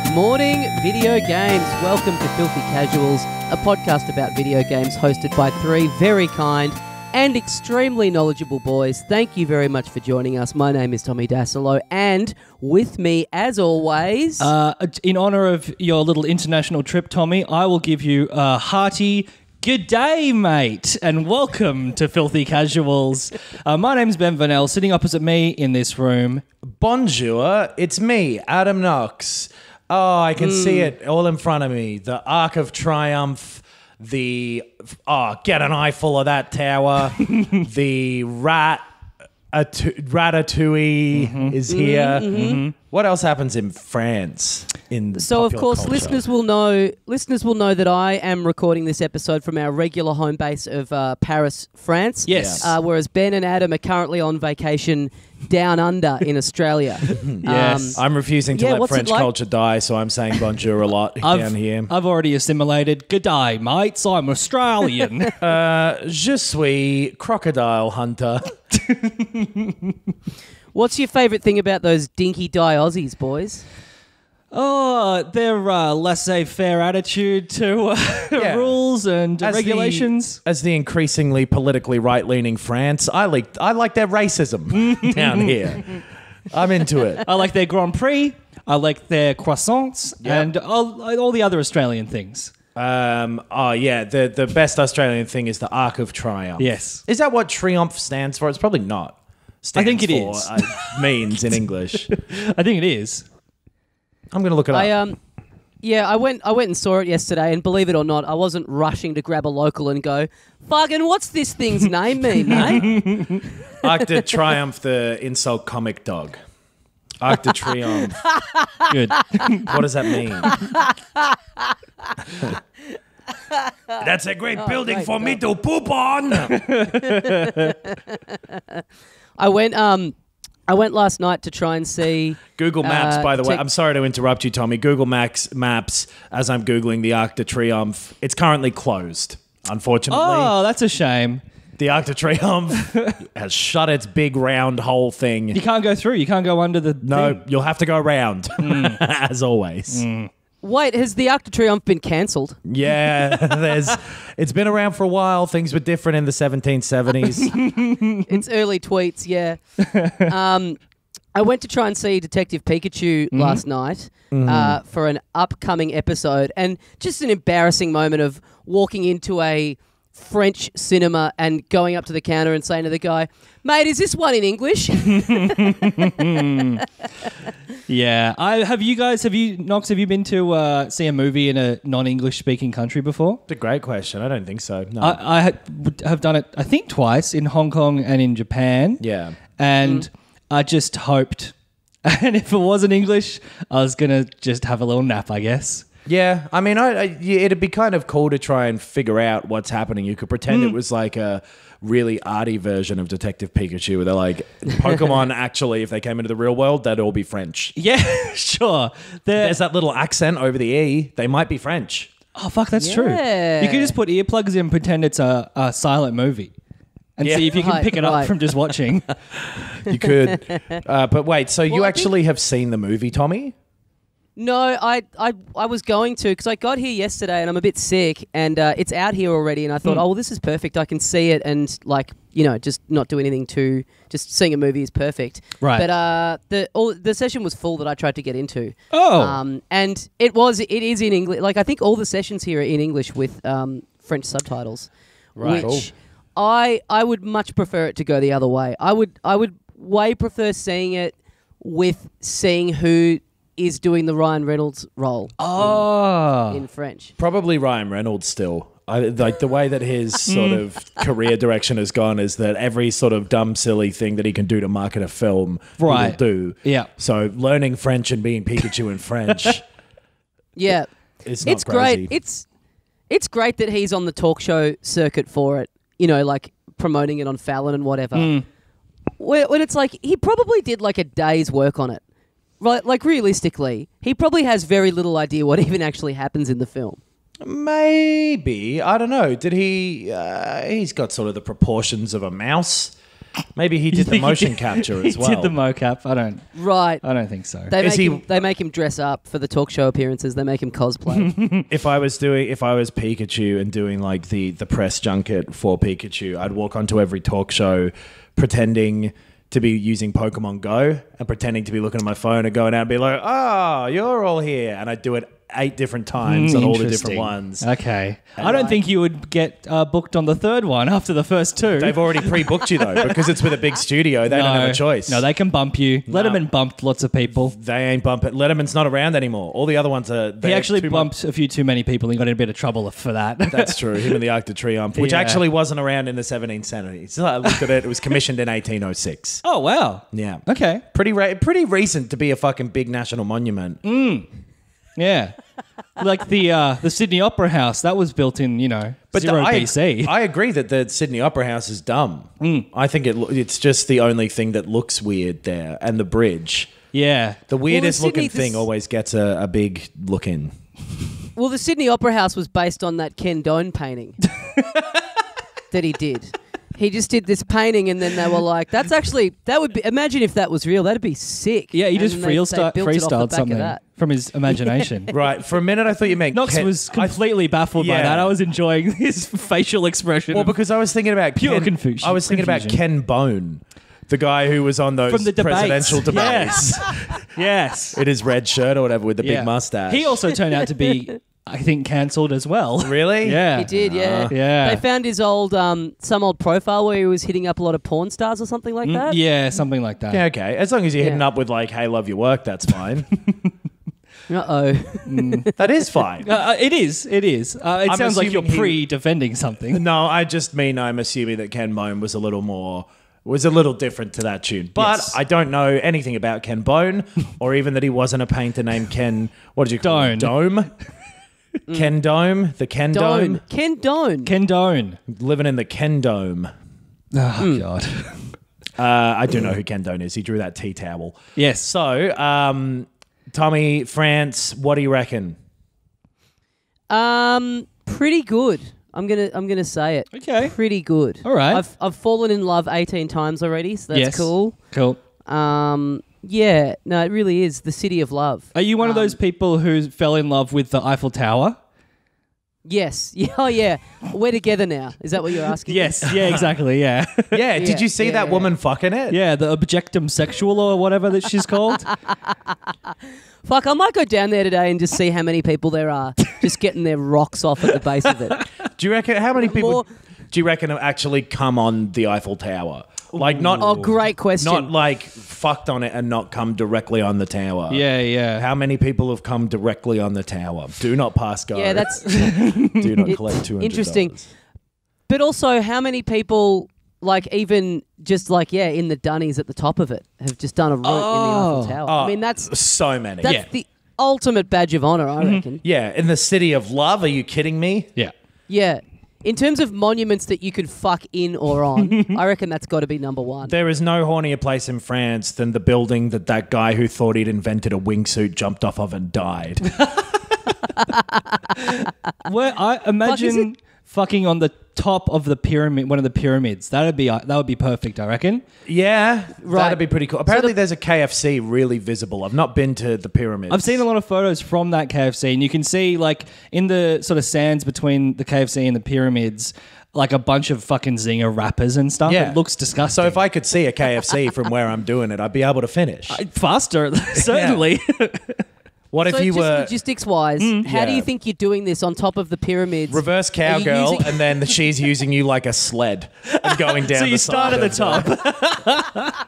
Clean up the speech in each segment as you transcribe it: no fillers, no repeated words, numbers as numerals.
Good morning, video games. Welcome to Filthy Casuals, a podcast about video games hosted by three very kind and extremely knowledgeable boys. Thank you very much for joining us. My name is Tommy Dasilo, and with me, as always... in honour of your little international trip, Tommy, I will give you a hearty good day, mate, and welcome to Filthy Casuals. My name's Ben Vanel. Sitting opposite me in this room... Bonjour, it's me, Adam Knox. Oh, I can see it all in front of me. The Arc of Triumph, get an eyeful of that tower. The Ratatouille is here. Mm-hmm. What else happens in France? So, of course, culture? listeners will know that I am recording this episode from our regular home base of Paris, France. Yes. Whereas Ben and Adam are currently on vacation down under in Australia. Yes. I'm refusing to let French culture die, so I'm saying bonjour a lot down here. I've already assimilated. Good day, mates. I'm Australian. Je suis crocodile hunter. What's your favourite thing about those dinky die Aussies, boys? Oh, their laissez-faire attitude to rules and regulations. As the increasingly politically right-leaning France, I like their racism down here. I'm into it. I like their Grand Prix. I like their croissants and all the other Australian things. The best Australian thing is the Arc of Triumph. Yes. Is that what Triumph stands for? It's probably not. I think it is. Means in English. I think it is. I'm going to look it up. I went and saw it yesterday, and believe it or not, I wasn't rushing to grab a local and go, fucking what's this thing's name mean, mate? Arc de Triomphe, the insult comic dog. Arc de Triomphe. Good. What does that mean? That's a great building for me to poop on. I went last night to try and see... Google Maps, by the way. I'm sorry to interrupt you, Tommy. Google Maps, as I'm Googling the Arc de Triomphe, it's currently closed, unfortunately. Oh, that's a shame. The Arc de Triomphe has shut its big round hole thing. You can't go through. You can't go under the thing. You'll have to go around, as always. Wait, has the Arc de Triomphe been cancelled? Yeah, it's been around for a while. Things were different in the 1770s. It's early tweets, yeah. I went to try and see Detective Pikachu last night for an upcoming episode, and just an embarrassing moment of walking into a French cinema and going up to the counter and saying to the guy, mate, is this one in English? Yeah. Knox, have you been to see a movie in a non-English speaking country before? It's a great question. I don't think so. No. I have done it, I think, twice in Hong Kong and in Japan. Yeah. And I just hoped, and if it wasn't English, I was going to just have a little nap, I guess. Yeah, I mean, it'd be kind of cool to try and figure out what's happening. You could pretend it was like a really arty version of Detective Pikachu, where they're like, Pokemon actually, if they came into the real world, they'd all be French. Yeah, sure. There's that little accent over the E. They might be French. Oh, fuck, that's true. You could just put earplugs in and pretend it's a silent movie. And see if you can pick it up from just watching. You could. But wait, so you actually have seen the movie, Tommy? No, I was going to, because I got here yesterday and I'm a bit sick, and it's out here already, and I thought, oh, well, this is perfect. I can see it and, just not do anything just seeing a movie is perfect. Right. But the session was full that I tried to get into. Oh. And it is in English. Like, I think all the sessions here are in English with French subtitles. Right. Which I would much prefer it to go the other way. I would way prefer seeing it with seeing who is doing the Ryan Reynolds role in French. Probably Ryan Reynolds still. Like the way that his sort of career direction has gone is that every sort of dumb, silly thing that he can do to market a film, he will do. Yeah. So learning French and being Pikachu in French it's great. It's great that he's on the talk show circuit for it, like promoting it on Fallon and whatever. When it's like, he probably did like a day's work on it. Right, like realistically, he probably has very little idea what even actually happens in the film. Maybe. I don't know. Did he... he's got sort of the proportions of a mouse. Maybe he did the motion capture as well. He did the mocap. I don't think so. They make him dress up for the talk show appearances. They make him cosplay. If I was Pikachu and doing like the press junket for Pikachu, I'd walk onto every talk show pretending to be using Pokemon Go and pretending to be looking at my phone and going out and be like, "Oh, you're all here," and I'd do it 8 different times on all the different ones. Okay. I don't think you would get booked on the third one after the first 2. They've already pre-booked you though, because it's with a big studio. They don't have a choice. No, they can bump you. Letterman bumped lots of people. They ain't bumping. Letterman's not around anymore. All the other ones are. He actually bumped a few too many people and got in a bit of trouble for that. That's true. Him and the Arc de Triomphe, which actually wasn't around in the 1770s. So I looked at it. It was commissioned in 1806. Oh, wow. Yeah. Okay. Pretty recent to be a fucking big national monument. Yeah. Like the Sydney Opera House, that was built in, 0 BC. I agree that the Sydney Opera House is dumb. I think it's just the only thing that looks weird there, and the bridge. Yeah. The weirdest looking thing always gets a big look in. Well, the Sydney Opera House was based on that Ken Doan painting that he did. He just did this painting, and then they were like, "That would be. Imagine if that was real. That'd be sick." Yeah, he just they built it off the freestyled back of something that. from his imagination. Right. For a minute, I thought you meant Knox was completely baffled by that. I was enjoying his facial expression. Well, because I was thinking about pure confusion. I was thinking about Ken Bone, the guy who was on those from the presidential debates. Yes. In his red shirt or whatever with the big mustache. He also turned out to be, I think, cancelled as well. Really? Yeah. He did, yeah. Yeah. They found his old, some old profile where he was hitting up a lot of porn stars or something like that. Yeah, something like that. Yeah, okay. As long as you're hitting up with like, "Hey, love your work," that's fine. Uh-oh. That is fine. It is. It sounds like you're assuming pre-defending something. No, I'm assuming that Ken Bone was a little different to that tune. But Yes. I don't know anything about Ken Bone, or even that he wasn't a painter named Ken. What did you call him? Dome. Ken Dome, the Ken Dome. Ken Doan. Ken Doan. Living in the Ken Dome. Oh, God. I do know who Ken Dome is. He drew that tea towel. Yes. So, Tommy, France, what do you reckon? Pretty good. I'm gonna say it. Okay. Pretty good. All right. I've fallen in love 18 times already, so that's cool. Cool. Yeah, no, it really is the city of love. Are you one of those people who fell in love with the Eiffel Tower? Yes. Yeah, oh, yeah. We're together now. Is that what you're asking? Yes. Yeah, exactly. Yeah. Yeah, did you see that woman fucking it? Yeah, the objectum sexual or whatever that she's called. Fuck, I might go down there today and just see how many people there are just getting their rocks off at the base of it. Do you reckon how many people do you reckon have actually come on the Eiffel Tower? Like not Oh, great question. Not like fucked on it and not come directly on the tower. Yeah, yeah. How many people have come directly on the tower? Do not pass go. Yeah, that's Do not collect $200. interesting. But also, how many people, like even just like in the dunnies at the top of it, have just done a route in the Eiffel Tower? I mean, that's so many. That's the ultimate badge of honor, I reckon. Yeah, in the city of love. Are you kidding me? Yeah. Yeah. In terms of monuments that you could fuck in or on, I reckon that's got to be number one. There is no hornier place in France than the building that guy who thought he'd invented a wingsuit jumped off of and died. Well, I imagine fucking on the top of the pyramid, one of the pyramids. That would be perfect, I reckon. Yeah, Right. that'd be pretty cool. Apparently, there's a KFC really visible. I've not been to the pyramids. I've seen a lot of photos from that KFC, and you can see, like, in the sort of sands between the KFC and the pyramids, like a bunch of fucking zinger wrappers and stuff. Yeah. It looks disgusting. So if I could see a KFC from where I'm doing it, I'd be able to finish. Faster, certainly. What if So you just were logistics-wise, how do you think you're doing this on top of the pyramids? reverse Are you cowgirl using- and then she's using you like a sled and going down So the you start side at the of top.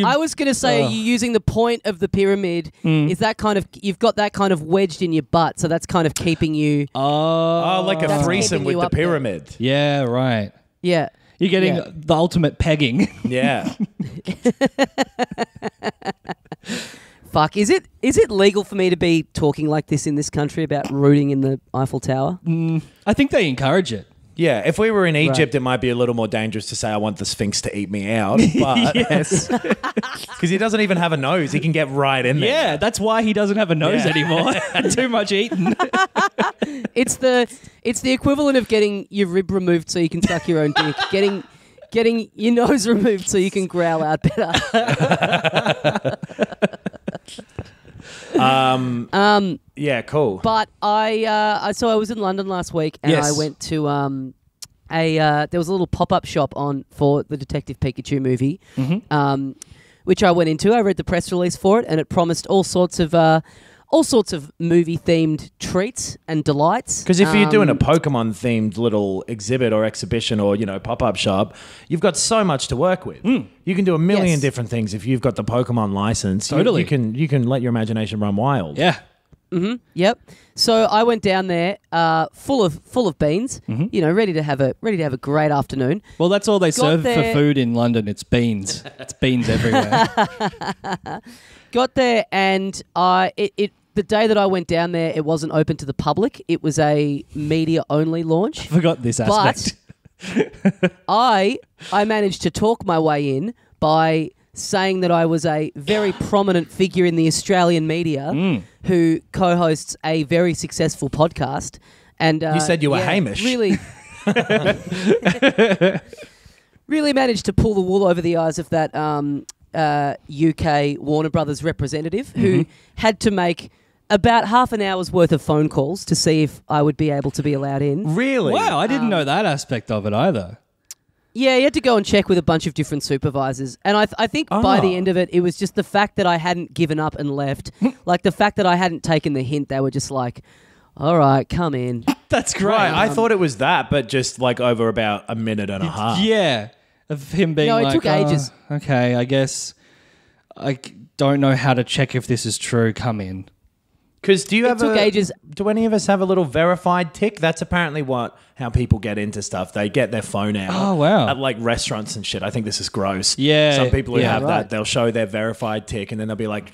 I was going to say, are you using the point of the pyramid? Is that kind of, you've got that kind of wedged in your butt, so that's kind of keeping you... Oh, like a That's threesome keeping with you the up there. pyramid. Yeah, right. Yeah. You're getting Yeah. the ultimate pegging. Yeah. Fuck, is it legal for me to be talking like this in this country about rooting in the Eiffel Tower? I think they encourage it. Yeah, if we were in Egypt, it might be a little more dangerous to say I want the Sphinx to eat me out. But Yes. because he doesn't even have a nose, he can get right in there. Yeah, that's why he doesn't have a nose Yeah. anymore. Too much eaten. It's the equivalent of getting your rib removed so you can suck your own dick. getting your nose removed so you can growl out better. Yeah, cool. But I was in London last week, and Yes. I went to there was a little pop-up shop on for the Detective Pikachu movie, which I went into. I read the press release for it, and it promised all sorts of movie-themed treats and delights. Because if you're doing a Pokemon-themed little exhibit or exhibition or, pop-up shop, you've got so much to work with. You can do a million Yes. different things if you've got the Pokemon license. Totally. You can let your imagination run wild. Yeah. Yep. So I went down there, full of beans. Ready to have a great afternoon. Well, that's all they serve there- for food in London. It's beans. It's beans everywhere. Got there, and the day that I went down there, it wasn't open to the public. It was a media-only launch. Forgot this aspect. But I managed to talk my way in by saying that I was a very prominent figure in the Australian media who co-hosts a very successful podcast. And You said you were Hamish. Really, really managed to pull the wool over the eyes of that UK Warner Brothers representative who had to make about half an hour's worth of phone calls to see if I would be able to be allowed in. Really? Wow, I didn't know that aspect of it either. Yeah, you had to go and check with a bunch of different supervisors. And I think by the end of it, it was just the fact that I hadn't given up and left. Like the fact that I hadn't taken the hint. They were just like, all right, come in. That's great. Right, I thought it was that, but just like over about a minute and a half. Yeah. Of him being No, it like, took ages. Okay, I guess I don't know how to check if this is true. Come in. Because do you have took ages. Do any of us have a little verified tick? That's apparently how people get into stuff. They get their phone out. Oh, wow. At like restaurants and shit. I think this is gross. Yeah, Some people who yeah. have Right. that, they'll show their verified tick and then they'll be like,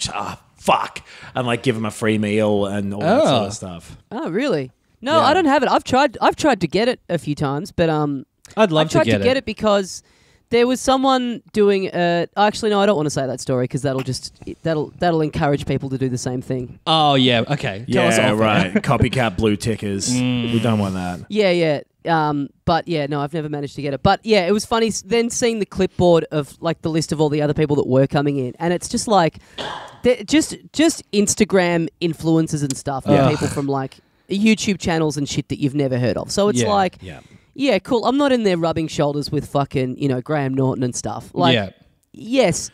fuck, and like give them a free meal and all that sort of stuff. Oh, really? No, Yeah. I don't have it. I've tried to get it a few times, but I'd love I tried to get it. because there was someone doing. Actually, no, I don't want to say that story because that'll encourage people to do the same thing. Oh, yeah. Okay. Tell us Yeah, off right. Copycat blue tickers. We don't want that. Yeah. But yeah, no, I've never managed to get it. But yeah, it was funny then seeing the clipboard of like the list of all the other people that were coming in, and it's just like, just Instagram influencers and stuff, people from like YouTube channels and shit that you've never heard of. So it's like. Yeah. Yeah, cool. I'm not in there rubbing shoulders with fucking, Graham Norton and stuff. Like, yes,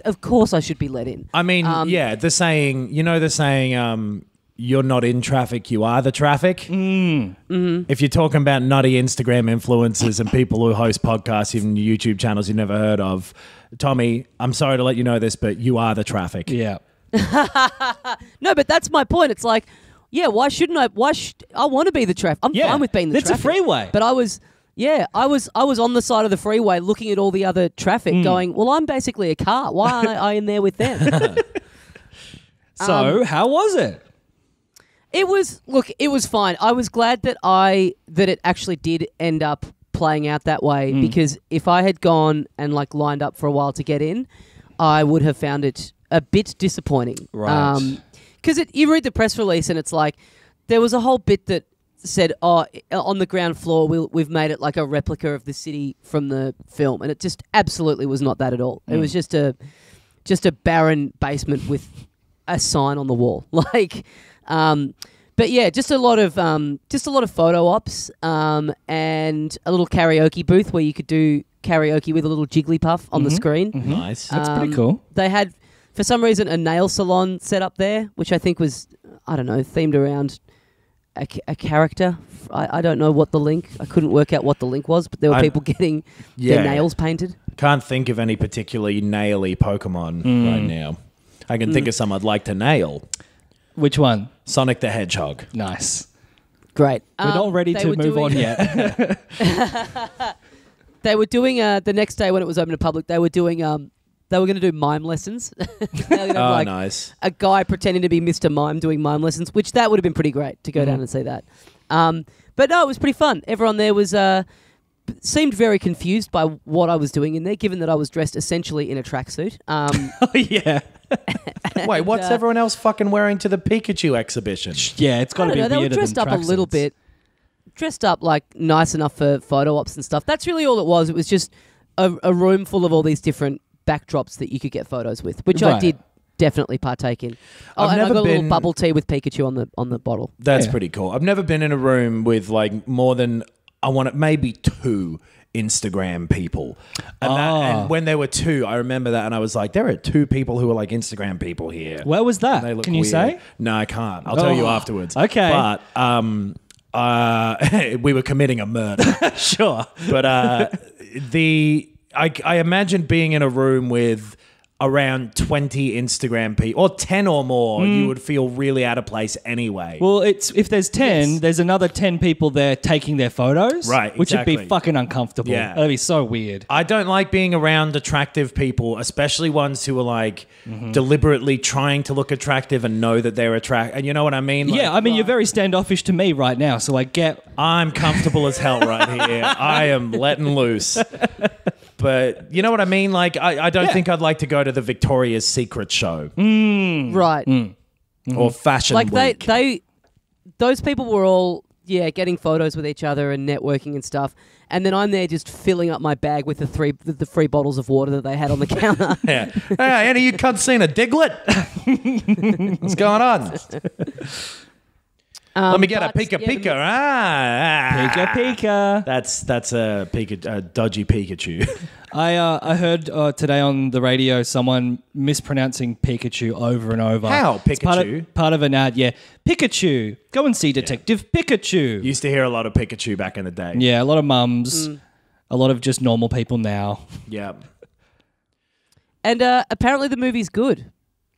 of course I should be let in. I mean, the saying, you're not in traffic, you are the traffic. If you're talking about nutty Instagram influencers and people who host podcasts, even YouTube channels you've never heard of, Tommy, I'm sorry to let you know this, but you are the traffic. Yeah. No, but that's my point. It's like, yeah, why shouldn't I? I want to be the traffic. I'm fine with being the It's traffic. a freeway. But I was on the side of the freeway looking at all the other traffic going, well, I'm basically a car. Why aren't I in there with them? So, how was it? It was fine. I was glad that it actually did end up playing out that way because if I had gone and like lined up for a while to get in, I would have found it a bit disappointing. Right. Because you read the press release and it's like there was a whole bit that said, "Oh, on the ground floor, we've made it like a replica of the city from the film," and it just absolutely was not that at all. It was just a barren basement with a sign on the wall, like. But yeah, just a lot of photo ops and a little karaoke booth where you could do karaoke with a little Jigglypuff on the screen. Nice. That's pretty cool. They had, for some reason, a nail salon set up there, which I think was, I don't know, themed around a character. I don't know what the link. I couldn't work out what the link was, but there were people getting their nails painted. Can't think of any particularly naily Pokemon right now. I can think of some I'd like to nail. Which one? Sonic the Hedgehog. Nice. Great. We're not ready to move on yet. They were doing the next day when it was open to public. They were doing they were going to do mime lessons. They were gonna have, Nice. A guy pretending to be Mr. Mime doing mime lessons, which that would have been pretty great to go down and see that. But no, it was pretty fun. Everyone there was seemed very confused by what I was doing in there, given that I was dressed essentially in a tracksuit. Oh, yeah. Wait, what's everyone else fucking wearing to the Pikachu exhibition? Yeah, it's got to be They were weirder dressed than up a little tracksuits. bit. Dressed up like nice enough for photo ops and stuff. That's really all it was. It was just a room full of all these different backdrops that you could get photos with, which I Right. did definitely partake in. Oh, I've and I never got a little been- bubble tea with Pikachu on the bottle. That's Yeah. pretty cool. I've never been in a room with like more than maybe 2 Instagram people. And when there were 2, I remember that, and I was like, there are 2 people who are like Instagram people here. Where was that? They look Can you weird. say? No, I can't. I'll tell you Oh, afterwards. okay. But we were committing a murder. Sure. But I imagine being in a room with around 20 Instagram people, or 10 or more, you would feel really out of place anyway. Well, if there's 10, there's another 10 people there taking their photos. Right, Which would be exactly. fucking uncomfortable. Yeah. That'd be so weird. I don't like being around attractive people, especially ones who are like deliberately trying to look attractive and know that they're attractive. And you know what I mean? Like, Yeah, I mean, you're very standoffish to me right now, so I get... I'm comfortable as hell right here. I am letting loose. But you know what I mean? Like, I don't think I'd like to go to the Victoria's Secret show Right. or Fashion Like Week. those people were all getting photos with each other and networking and stuff, and then I'm there just filling up my bag with the free bottles of water that they had on the counter. Yeah. Hey, any of you cunts seen a Diglett? What's going on? Let me get a but, Pika yeah, Pika. Pika. That's a dodgy Pikachu. I heard today on the radio someone mispronouncing Pikachu over and over. How? It's Pikachu? part of an ad, yeah. Pikachu. Go and see Detective Pikachu. Used to hear a lot of Pikachu back in the day. Yeah, a lot of mums. A lot of just normal people now. Yeah. And apparently the movie's good.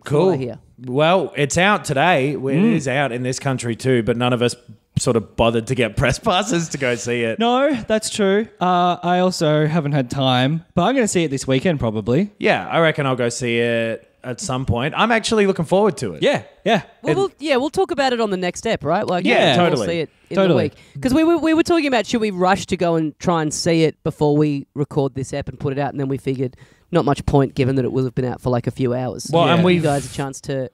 Cool. I hear. Well, it's out today. It is out in this country too, but none of us sort of bothered to get press passes to go see it. No, that's true. I also haven't had time, but I'm going to see it this weekend probably. Yeah, I reckon I'll go see it at some point. I'm actually looking forward to it. Yeah, yeah. Well, we'll talk about it on the next step, right? Like, Yeah, we'll totally. see it in Totally. the week. Because we were talking about, should we rush to go and try and see it before we record this ep and put it out, and then we figured not much point given that it will have been out for like a few hours. Well, and Give you we've guys a chance to...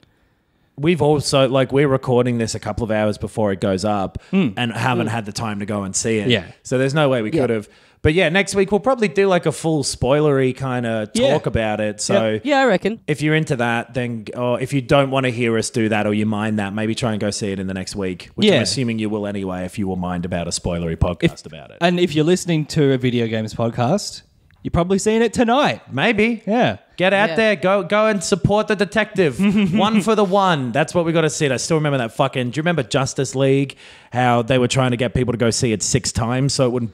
We've also, like, we're recording this a couple of hours before it goes up and haven't had the time to go and see it. Yeah. So there's no way we could have. But yeah, next week we'll probably do like a full spoilery kind of talk about it. So Yeah, I reckon. if you're into that, then, or if you don't want to hear us do that or you mind that, maybe try and go see it in the next week, which Yeah. I'm assuming you will anyway if you will mind about a spoilery podcast about it. And if you're listening to a video games podcast, you're probably seeing it tonight. Maybe. Yeah. Get out Yeah. there, go and support the detective. One for the one. That's what we got to see. I still remember that fucking. Do you remember Justice League? How they were trying to get people to go see it 6 times so it wouldn't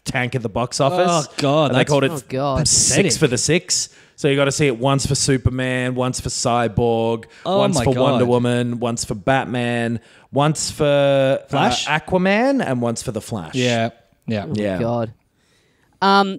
tank at the box office. Oh, God, And they that's- called it Oh, God. 6 for the 6. So you got to see it once for Superman, once for Cyborg, Oh, once my for God. Wonder Woman, once for Batman, once for Flash? Aquaman, and once for the Flash. Yeah. Yeah. Yeah. God.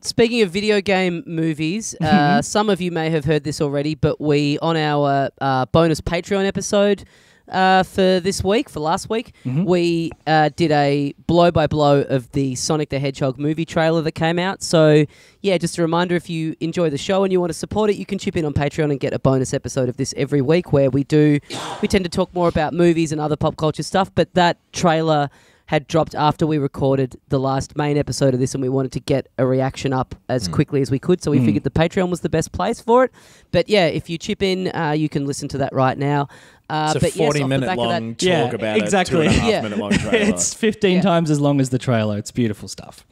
Speaking of video game movies, some of you may have heard this already, but we, on our bonus Patreon episode for this week, for last week, we did a blow-by-blow of the Sonic the Hedgehog movie trailer that came out. So, yeah, just a reminder, if you enjoy the show and you want to support it, you can chip in on Patreon and get a bonus episode of this every week where we tend to talk more about movies and other pop culture stuff, but that trailer had dropped after we recorded the last main episode of this, and we wanted to get a reaction up as quickly as we could, so we figured the Patreon was the best place for it. But yeah, if you chip in, you can listen to that right now. It's a but yes, off the 40-minute back of long that- talk Yeah, about exactly. a 2.5 Yeah. minute long trailer. It's 15 Yeah. times as long as the trailer. It's beautiful stuff.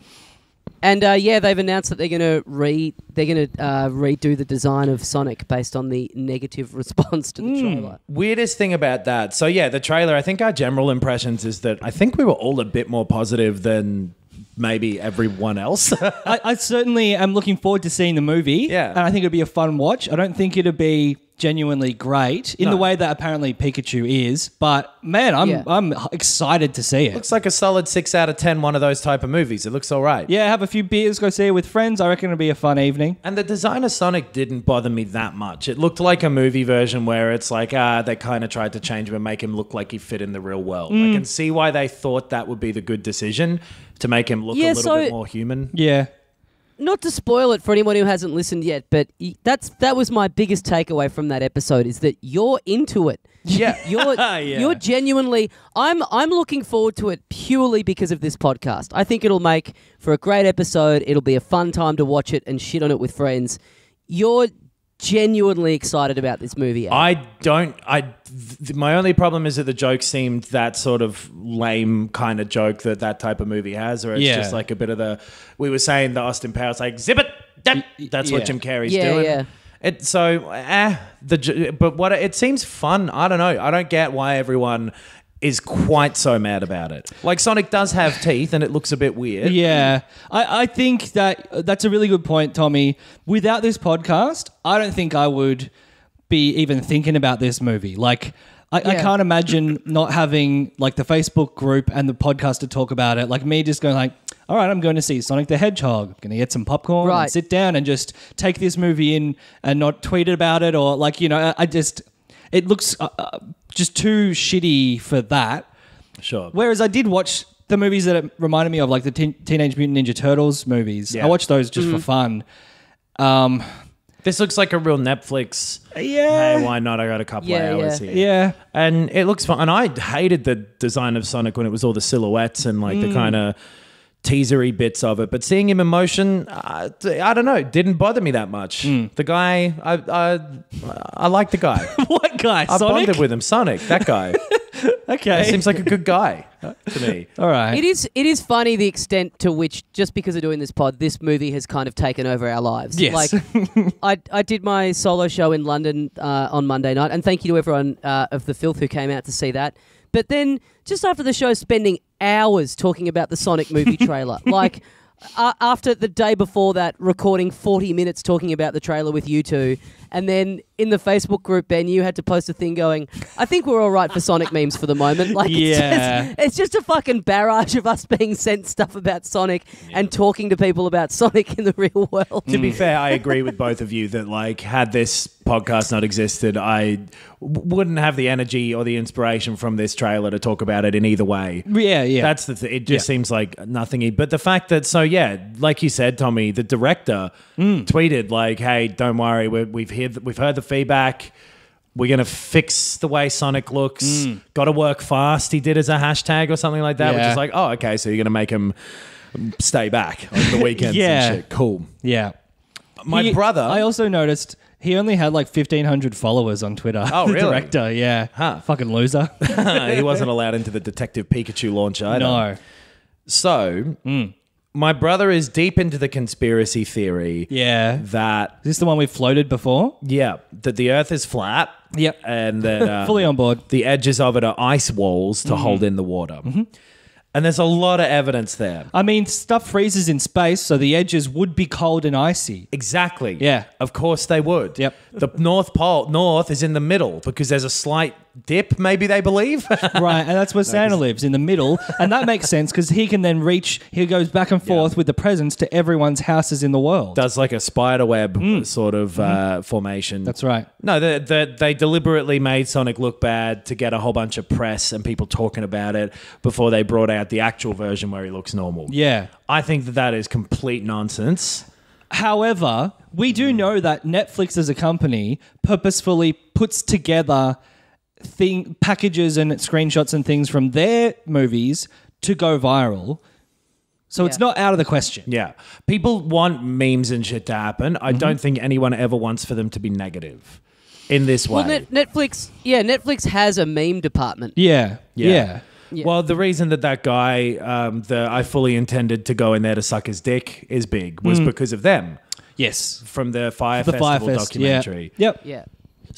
And they've announced that they're going to redo the design of Sonic based on the negative response to the trailer. Weirdest thing about that. So yeah, the trailer, I think our general impressions is that I think we were all a bit more positive than maybe everyone else. I certainly am looking forward to seeing the movie. Yeah. And I think it'll be a fun watch. I don't think it'll be genuinely great in the way that apparently Pikachu is. But man, I'm excited to see it. Looks like a solid 6 out of 10, one of those type of movies. It looks all right. Yeah, have a few beers, go see it with friends. I reckon it'll be a fun evening. And the design of Sonic didn't bother me that much. It looked like a movie version where it's like, they kind of tried to change him and make him look like he fit in the real world. I can see why they thought that would be the good decision to make him look a little bit more human. Yeah. not to spoil it for anyone who hasn't listened yet, but that was my biggest takeaway from that episode is that you're into it. Yeah. You're genuinely. I'm looking forward to it purely because of this podcast. I think it'll make for a great episode. It'll be a fun time to watch it and shit on it with friends. You're genuinely excited about this movie. My only problem is that the joke seemed that sort of lame kind of joke that type of movie has, or it's just like a bit of we were saying the Austin Powers, like, zip it. That's what Jim Carrey's doing. Yeah. It seems fun. I don't know. I don't get why everyone is quite so mad about it. Like, Sonic does have teeth and it looks a bit weird. Yeah. I think that's a really good point, Tommy. Without this podcast, I don't think I would be even thinking about this movie. Like, I can't imagine not having like the Facebook group and the podcast to talk about it. Like me just going like, all right, I'm going to see Sonic the Hedgehog. I'm going to get some popcorn and sit down and just take this movie in and not tweet about it or like, it looks just too shitty for that. Sure. Whereas I did watch the movies that it reminded me of, like the Teenage Mutant Ninja Turtles movies. Yeah. I watched those just for fun. This looks like a real Netflix. Yeah. Hey, why not? I got a couple of hours here. Yeah. And it looks fun. And I hated the design of Sonic when it was all the silhouettes and like the kind of teasery bits of it. But seeing him in motion, I don't know, didn't bother me that much. The guy, I like the guy. What guy? I Sonic? bonded with him. Sonic, that guy. Okay. He seems like a good guy to me. All right. It is funny the extent to which, just because of doing this pod, this movie has kind of taken over our lives. Yes. Like, I did my solo show in London on Monday night, and thank you to everyone of The Filth who came out to see that. But then, just after the show, spending hours talking about the Sonic movie trailer. Like, after the day before that, recording 40 minutes talking about the trailer with you two. And then in the Facebook group, Ben, you had to post a thing going, I think we're all right for Sonic memes for the moment. Like, it's just a fucking barrage of us being sent stuff about Sonic and talking to people about Sonic in the real world. To be fair, I agree with both of you that, like, had this podcast not existed, I wouldn't have the energy or the inspiration from this trailer to talk about it in either way. Yeah. That's the thing. It just seems like nothingy. But the fact that, like you said, Tommy, the director tweeted, like, hey, don't worry, we've heard the feedback. We're going to fix the way Sonic looks. Got to work fast. He did as a hashtag or something like that, which is like, oh, okay, so you're going to make him stay back over the weekends and shit. Cool. Yeah. My brother... I also noticed he only had like 1,500 followers on Twitter. Oh, the really? director, yeah. Huh. Fucking loser. He wasn't allowed into the Detective Pikachu launch either. No. So... My brother is deep into the conspiracy theory that... Is this the one we've floated before? Yeah, that the Earth is flat. Yep. And that... Fully on board. The edges of it are ice walls to hold in the water. And there's a lot of evidence there. I mean, stuff freezes in space, so the edges would be cold and icy. Exactly. Yeah. Of course they would. Yep. The north is in the middle because there's a slight dip, maybe they believe. Right, and that's where Santa lives, in the middle. And that makes sense because he can then he goes back and forth with the presents to everyone's houses in the world. Does like a spider web sort of formation. That's right. No, they deliberately made Sonic look bad to get a whole bunch of press and people talking about it before they brought out the actual version where he looks normal. Yeah. I think that is complete nonsense. However, we do know that Netflix as a company purposefully puts together packages and screenshots and things from their movies to go viral. So it's not out of the question. Yeah. People want memes and shit to happen. I don't think anyone ever wants for them to be negative in this way. Well, Netflix has a meme department. Yeah. Well, the reason that guy I fully intended to go in there to suck his dick is big was because of them. Yes. From the Fire Festival documentary. Yep. Yeah.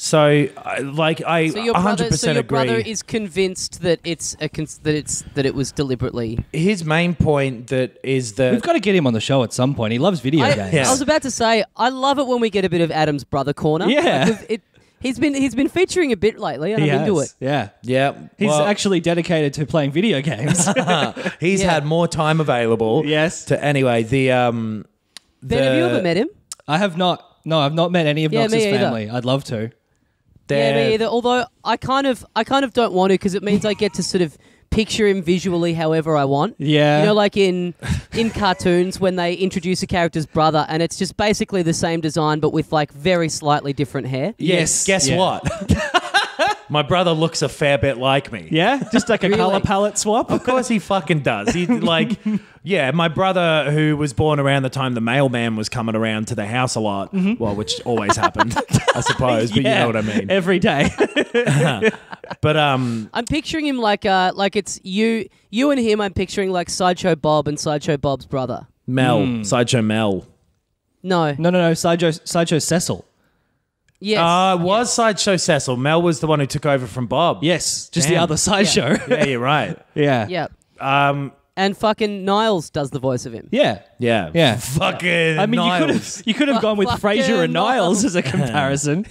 So, I 100% your agree. brother is convinced that it was deliberately. His main point is that we've got to get him on the show at some point. He loves video games. I was about to say, I love it when we get a bit of Adam's brother corner. Yeah. He's been featuring a bit lately, and I'm into it. Yeah. Yeah. He's actually dedicated to playing video games. He's had more time available. Yes. Anyway, Ben, have you ever met him? I have not. No, I've not met any of Knox's me either. family. I'd love to. Yeah, me either. Although I kind of don't want to because it means I get to sort of picture him visually however I want. Yeah. You know, like in cartoons when they introduce a character's brother and it's just basically the same design but with like very slightly different hair. Yes. Guess what? My brother looks a fair bit like me. Yeah? Just like a Really? color palette swap? Of course he fucking does. He like, yeah, my brother who was born around the time the mailman was coming around to the house a lot, well, which always happened, I suppose, but you know what I mean. Every day. But I'm picturing him like it's you and him. I'm picturing like Sideshow Bob and Sideshow Bob's brother. Mel, Sideshow Mel. No. No. Sideshow Cecil. Yes. It was Sideshow Cecil. Mel was the one who took over from Bob. Yes. Just Damn. the other sideshow. Yeah, you're right. Yeah. Yeah. And fucking Niles does the voice of him. Yeah. Yeah. Yeah. Fucking I mean, Niles. you could have gone with Fucking Frasier and Niles Niles. as a comparison.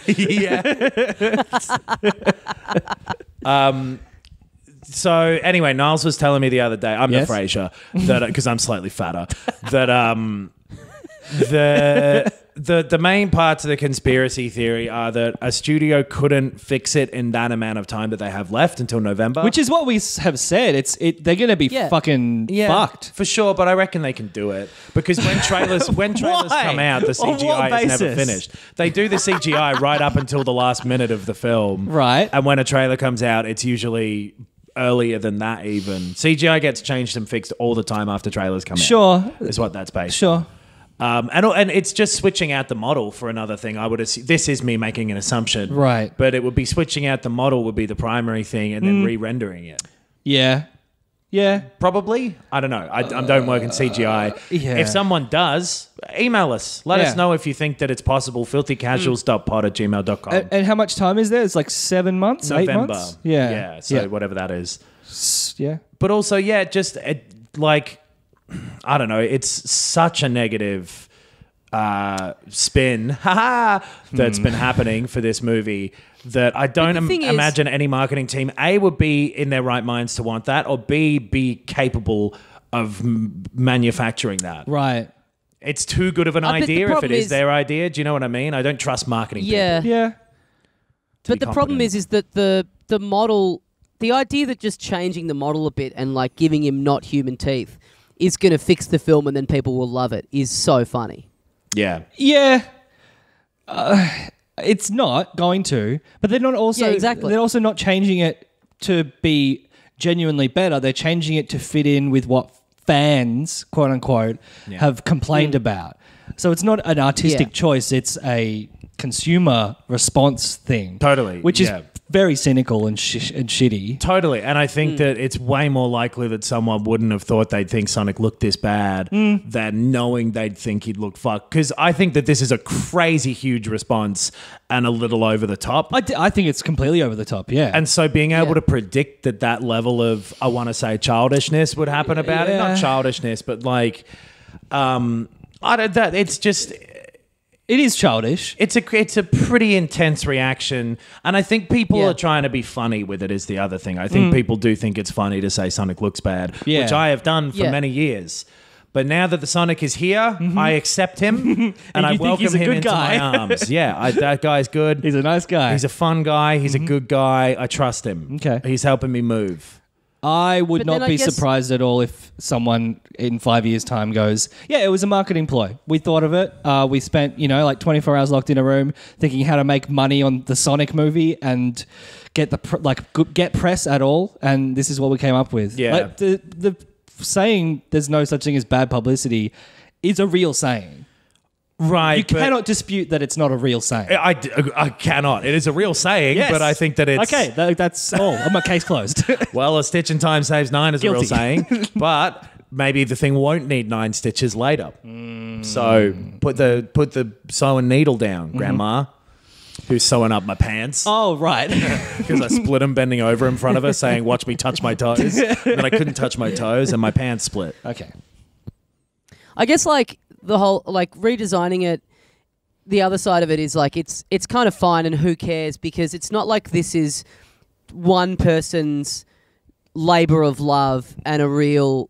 So anyway, Niles was telling me the other day, I'm Yes? the Frasier, that because I'm slightly fatter, that the main parts of the conspiracy theory are that a studio couldn't fix it in that amount of time that they have left until November. Which is what we have said. They're going to be Yeah. fucking fucked. for sure, but I reckon they can do it because when trailers Why? come out, the On what CGI is never basis? finished. They do the CGI right up until the last minute of the film, Right. And when a trailer comes out, it's usually earlier than that. Even CGI gets changed and fixed all the time after trailers come out. Sure. Is what that's based. Sure. And it's just switching out the model for another thing. I would assume, this is me making an assumption, Right. But it would be switching out the model would be the primary thing, and then re-rendering it. Yeah. Yeah. Probably. I don't know. I don't work in CGI. Yeah. If someone does, email us. Let us know if you think that it's possible. filthycasuals.pod@gmail.com. And how much time is there? It's like 7 months, 8 November. months? Yeah. Yeah. So whatever that is. Yeah. But also, yeah, just like, I don't know. It's such a negative spin that's been happening for this movie that I don't the thing is- imagine any marketing team, A, would be in their right minds to want that, or B, be capable of manufacturing that. Right. It's too good of an I bet the idea if it problem is is- their idea. Do you know what I mean? I don't trust marketing Yeah. people. Yeah. But be the problem competent. is that the model, the idea that just changing the model a bit and like giving him not human teeth is going to fix the film and then people will love it is so funny. Yeah. Yeah. It's not going to, but they're not also Yeah, exactly. they're also not changing it to be genuinely better. They're changing it to fit in with what fans, quote unquote, have complained about. So it's not an artistic Yeah. choice, it's a consumer response thing. Totally, Which is yeah. very cynical and shitty. Totally. And I think that it's way more likely that someone wouldn't have thought they'd think Sonic looked this bad than knowing they'd think he'd look fucked. Because I think that this is a crazy huge response and a little over the top. I think it's completely over the top, yeah. And so being able Yeah. to predict that level of, I want to say, childishness would happen about it. Yeah. Not childishness, but like, it's just... it is childish. It's a pretty intense reaction, and I think people Yeah. are trying to be funny with it. Is the other thing. I think people do think it's funny to say Sonic looks bad, Yeah. which I have done for Yeah. many years. But now that the Sonic is here, I accept him and I you think welcome he's a him good into guy. my arms. Yeah, that guy's good. He's a nice guy. He's a fun guy. He's a good guy. I trust him. Okay. He's helping me move. I would But not then I be guess- surprised at all if someone in 5 years' time goes, yeah, it was a marketing ploy. We thought of it. We spent, like 24 hours locked in a room thinking how to make money on the Sonic movie and get get press at all. And this is what we came up with. Yeah. Like, the saying there's no such thing as bad publicity is a real saying. Right. You cannot dispute that it's not a real saying. I cannot. It is a real saying, Yes. but I think that it's... Okay, that's all. I'm a case closed. Well, a stitch in time saves 9 is a real Guilty. saying, but maybe the thing won't need 9 stitches later. So put the sewing needle down, Grandma, who's sewing up my pants Oh, right. because I split them bending over in front of her, saying, "Watch me touch my toes." And then I couldn't touch my toes, and my pants split. Okay. I guess like the whole like redesigning it, the other side of it is like it's kind of fine and who cares because it's not like this is one person's labor of love and a real,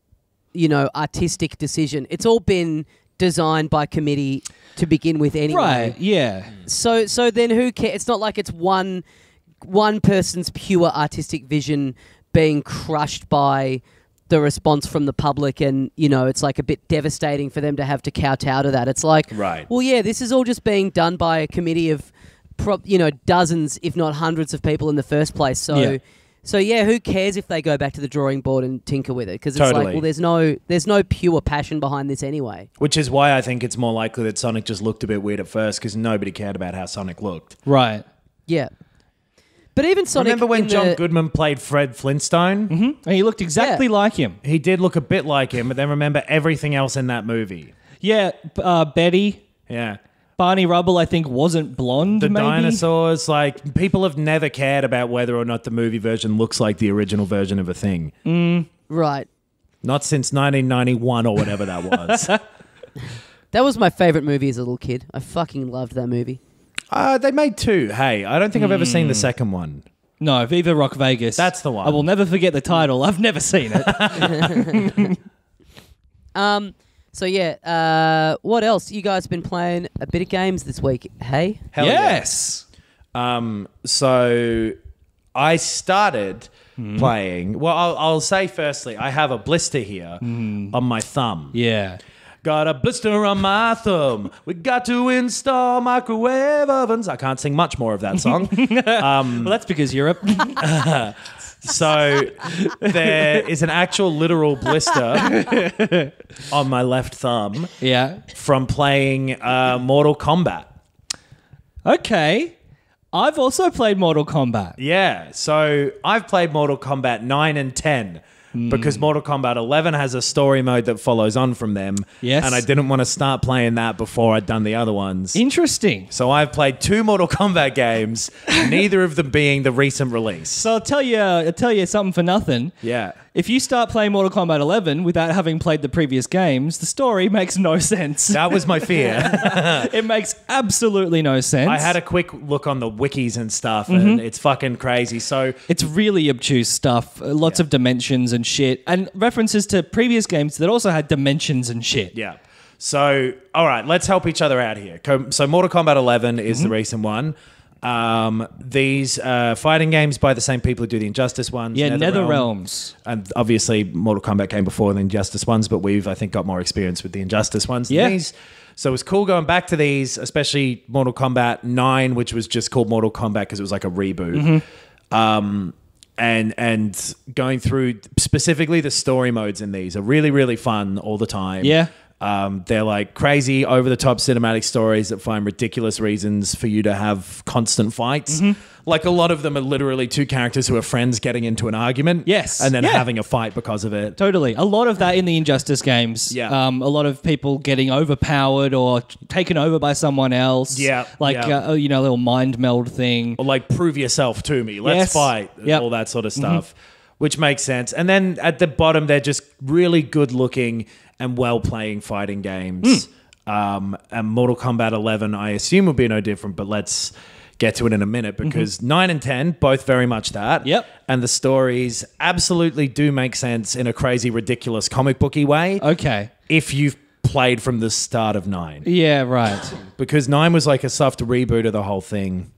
artistic decision. It's all been designed by committee to begin with anyway. Right, yeah. So then who cares? It's not like it's one person's pure artistic vision being crushed by the response from the public, and it's like a bit devastating for them to have to kowtow to that. It's like, Right. well, yeah, this is all just being done by a committee of dozens, if not hundreds of people in the first place. So who cares if they go back to the drawing board and tinker with it? Because it's Totally. like, well, there's no pure passion behind this anyway. Which is why I think it's more likely that Sonic just looked a bit weird at first because nobody cared about how Sonic looked. Right. Yeah. But even Sonic... Remember when John Goodman played Fred Flintstone? Mm-hmm. And he looked exactly like him. He did look a bit like him, but then remember everything else in that movie. Yeah, Betty. Yeah. Barney Rubble, I think, wasn't blonde, The maybe? dinosaurs, like, people have never cared about whether or not the movie version looks like the original version of a thing. Right. Not since 1991 or whatever that was. That was my favourite movie as a little kid. I fucking loved that movie. They made two. Hey, I don't think I've ever seen the second one. No, Viva Rock Vegas. That's the one. I will never forget the title. I've never seen it. So yeah, what else? You guys been playing a bit of games this week, hey? Hell yes. yeah. So I started playing. Well, I'll say firstly, I have a blister here on my thumb. Yeah. Got a blister on my thumb. We got to install microwave ovens. I can't sing much more of that song. Well, that's because Europe. So there is an actual literal blister on my left thumb Yeah. from playing Mortal Kombat. Okay. I've also played Mortal Kombat. Yeah, so I've played Mortal Kombat 9 and 10 because Mortal Kombat 11 has a story mode that follows on from them. Yes. And I didn't want to start playing that before I'd done the other ones. Interesting. So I've played 2 Mortal Kombat games, neither of them being the recent release. So I'll tell you something for nothing. Yeah. If you start playing Mortal Kombat 11 without having played the previous games, the story makes no sense. That was my fear. It makes absolutely no sense. I had a quick look on the wikis and stuff, and it's fucking crazy. So It's really obtuse stuff. Lots of dimensions and shit. And references to previous games that also had dimensions and shit. yeah. So, all right, let's help each other out here. So Mortal Kombat 11 is the recent one. These fighting games by the same people who do the Injustice ones. Yeah, NetherRealms. And obviously Mortal Kombat came before the Injustice ones, but we've, I think, got more experience with the Injustice ones than these. So it was cool going back to these, especially Mortal Kombat 9, which was just called Mortal Kombat because it was like a reboot. And going through specifically the story modes in these are really, really fun all the time. Yeah. They're like crazy, over-the-top cinematic stories that find ridiculous reasons for you to have constant fights. Like a lot of them are literally 2 characters who are friends getting into an argument. Yes. And then Yeah. having a fight because of it. Totally. A lot of that in the Injustice games. Yeah. A lot of people getting overpowered or taken over by someone else. Yeah, Like, yeah. a little mind meld thing. Or like, prove yourself to me. Let's Yes. fight. Yep. All that sort of stuff. Which makes sense. And then at the bottom, they're just really good-looking and well-playing fighting games. And Mortal Kombat 11, I assume, will be no different, but let's get to it in a minute because 9 and 10, both very much that. Yep. And the stories absolutely do make sense in a crazy, ridiculous comic booky way Okay. if you've played from the start of 9. Yeah, right. Because 9 was like a soft reboot of the whole thing.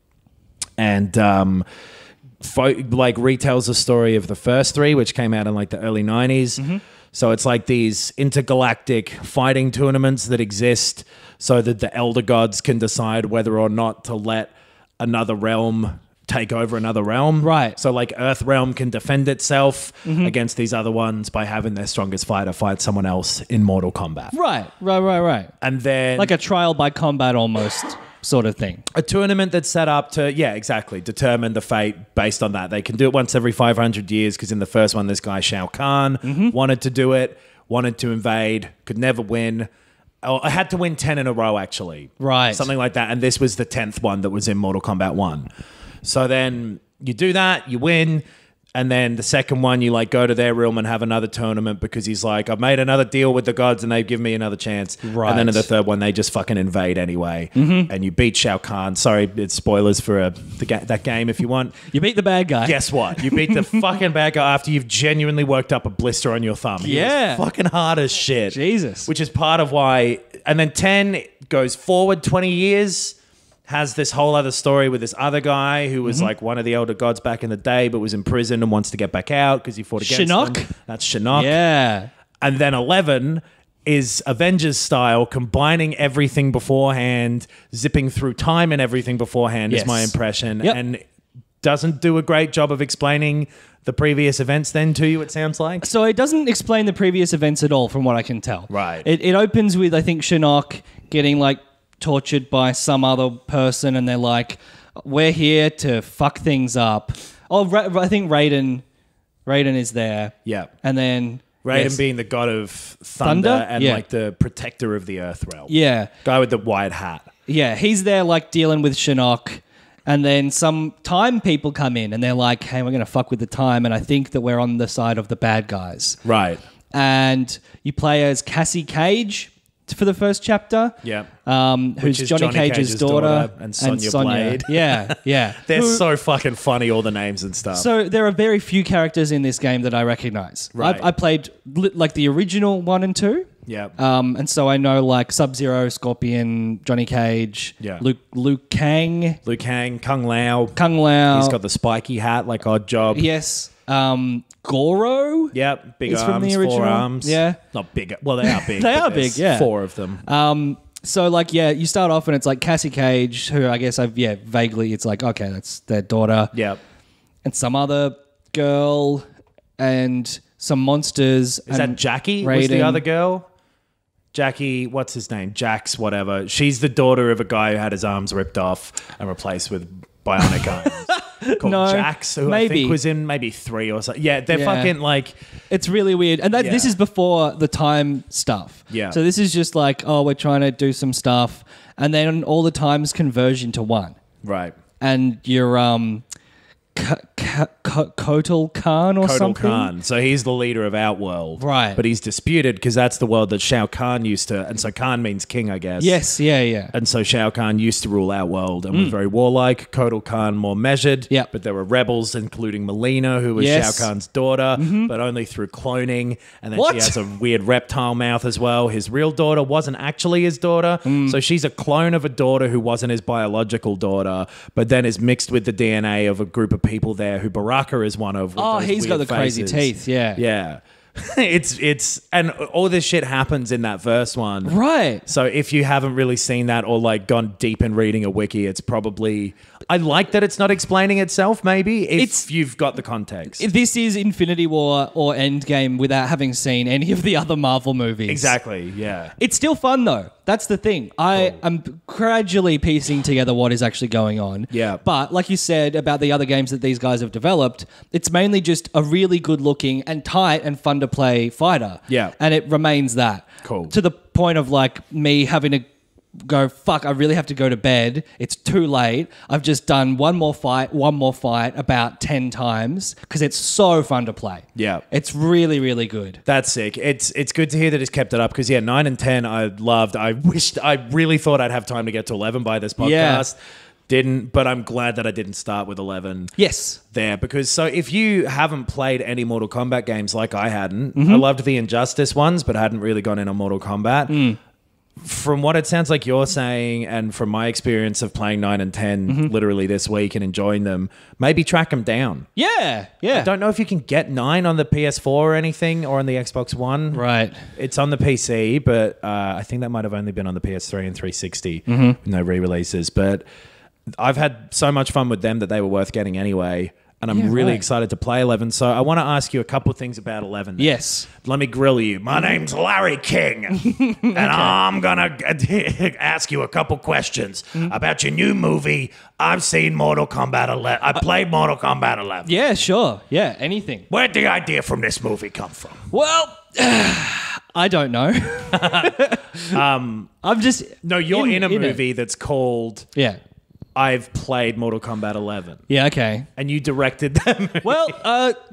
And like retells the story of the first 3, which came out in like the early 90s. So it's like these intergalactic fighting tournaments that exist so that the Elder Gods can decide whether or not to let another realm take over another realm. Right. So like Earth Realm can defend itself against these other ones by having their strongest fighter fight someone else in Mortal Kombat. Right. And then Like a trial by combat almost sort of thing. a tournament that's set up to, determine the fate based on that. They can do it once every 500 years because in the first one, this guy Shao Kahn wanted to do it, wanted to invade, could never win. Oh, I had to win 10 in a row, actually. Right. Something like that. And this was the 10th one that was in Mortal Kombat 1. So then you do that, you win. And then the second one, you like go to their realm and have another tournament because he's like, I've made another deal with the gods and they've given me another chance. Right. And then in the third one, they just fucking invade anyway. And you beat Shao Kahn. Sorry, it's spoilers for that game if you want. You beat the bad guy. Guess what? You beat the fucking bad guy after you've genuinely worked up a blister on your thumb. He was Yeah. fucking hard as shit. Jesus. Which is part of why. And then 10 goes forward 20 years. has this whole other story with this other guy who was like one of the elder gods back in the day, but was in prison and wants to get back out because he fought against them. That's Shinnok. Yeah. And then 11 is Avengers style, combining everything beforehand, zipping through time and everything beforehand is my impression. Yep. And doesn't do a great job of explaining the previous events then to you, it sounds like. So it doesn't explain the previous events at all, from what I can tell. Right. It opens with, I think, Shinnok getting like tortured by some other person, and they're like, we're here to fuck things up. Oh, I think Raiden is there. Yeah. And then... Raiden being the god of thunder and like the protector of the earth realm. Yeah. Guy with the white hat. Yeah, he's there like dealing with Shinnok, and then some time people come in and they're like, hey, we're going to fuck with the time, and I think that we're on the side of the bad guys. Right. And you play as Cassie Cage for the first chapter. Yeah. Who's Johnny Cage's daughter. And Sonya Blade. Yeah, yeah. They're so fucking funny, all the names and stuff. So there are very few characters in this game that I recognize. Right. I played like the original 1 and 2. Yeah. And so I know like Sub-Zero, Scorpion, Johnny Cage, Luke Kang. Luke Kang, Kung Lao. Kung Lao. He's got the spiky hat like Odd Job. Yes. Goro. Yep. Big is arms, from the original. 4 arms. Yeah. Not big. Well, they are big. They but are big, there's yeah. 4 of them. So like, yeah, you start off and it's like Cassie Cage, who I guess vaguely it's like, okay, that's their daughter. Yep. And some other girl and some monsters. Is that Jackie? Was the other girl? Jackie, what's his name? Jax, whatever. She's the daughter of a guy who had his arms ripped off and replaced with bionic arms. Called Jax, who I think was in maybe 3 or something. Yeah, they're fucking like... It's really weird. And this is before the time stuff. Yeah. So this is just like, oh, we're trying to do some stuff. And then all the times converge into one. Right. And you're... Kotal Khan or something? Kotal Khan. So he's the leader of Outworld. Right. But he's disputed because that's the world that Shao Kahn used to... And so Khan means king, I guess. Yes, yeah. And so Shao Kahn used to rule Outworld and was very warlike. Kotal Khan more measured. Yeah. But there were rebels, including Melina, who was Shao Kahn's daughter, but only through cloning. And then she has a weird reptile mouth as well. His real daughter wasn't actually his daughter. So she's a clone of a daughter who wasn't his biological daughter, but then is mixed with the DNA of a group of people there who Baraka is one of. Oh, he's got the crazy teeth, yeah. Yeah. it's and all this shit happens in that first one. Right. So if you haven't really seen that or like gone deep in reading a wiki, it's probably... I like that it's not explaining itself, maybe, if you've got the context. This is Infinity War or Endgame without having seen any of the other Marvel movies. Exactly, yeah. It's still fun, though. That's the thing. I am gradually piecing together what is actually going on. Yeah. But like you said about the other games that these guys have developed, it's mainly just a really good-looking and tight and fun-to-play fighter. Yeah. And it remains that. Cool. To the point of like me having to go, fuck, I really have to go to bed. It's too late. I've just done one more fight about 10 times because it's so fun to play. Yeah. It's really, really good. That's sick. It's good to hear that it's kept it up because, 9 and 10 I loved. I really thought I'd have time to get to 11 by this podcast. Yeah. Didn't, but I'm glad that I didn't start with 11. Yes. There, because so if you haven't played any Mortal Kombat games like I hadn't, I loved the Injustice ones, but hadn't really gone in on Mortal Kombat. From what it sounds like you're saying, and from my experience of playing 9 and 10 literally this week and enjoying them, maybe track them down. Yeah. I don't know if you can get 9 on the PS4 or anything, or on the Xbox One. Right. It's on the PC, but I think that might have only been on the PS3 and 360 with no re-releases. But I've had so much fun with them that they were worth getting anyway. And I'm really excited to play 11. So I want to ask you a couple of things about 11. Then. Yes. Let me grill you. My name's Larry King. And I'm going to ask you a couple questions about your new movie. I've seen Mortal Kombat 11. I played Mortal Kombat 11. Yeah, sure. Yeah, anything. Where'd the idea from this movie come from? Well, I don't know. I'm just... No, you're in a movie that's called... Yeah. I've played Mortal Kombat 11. Yeah, okay. And you directed them. Well,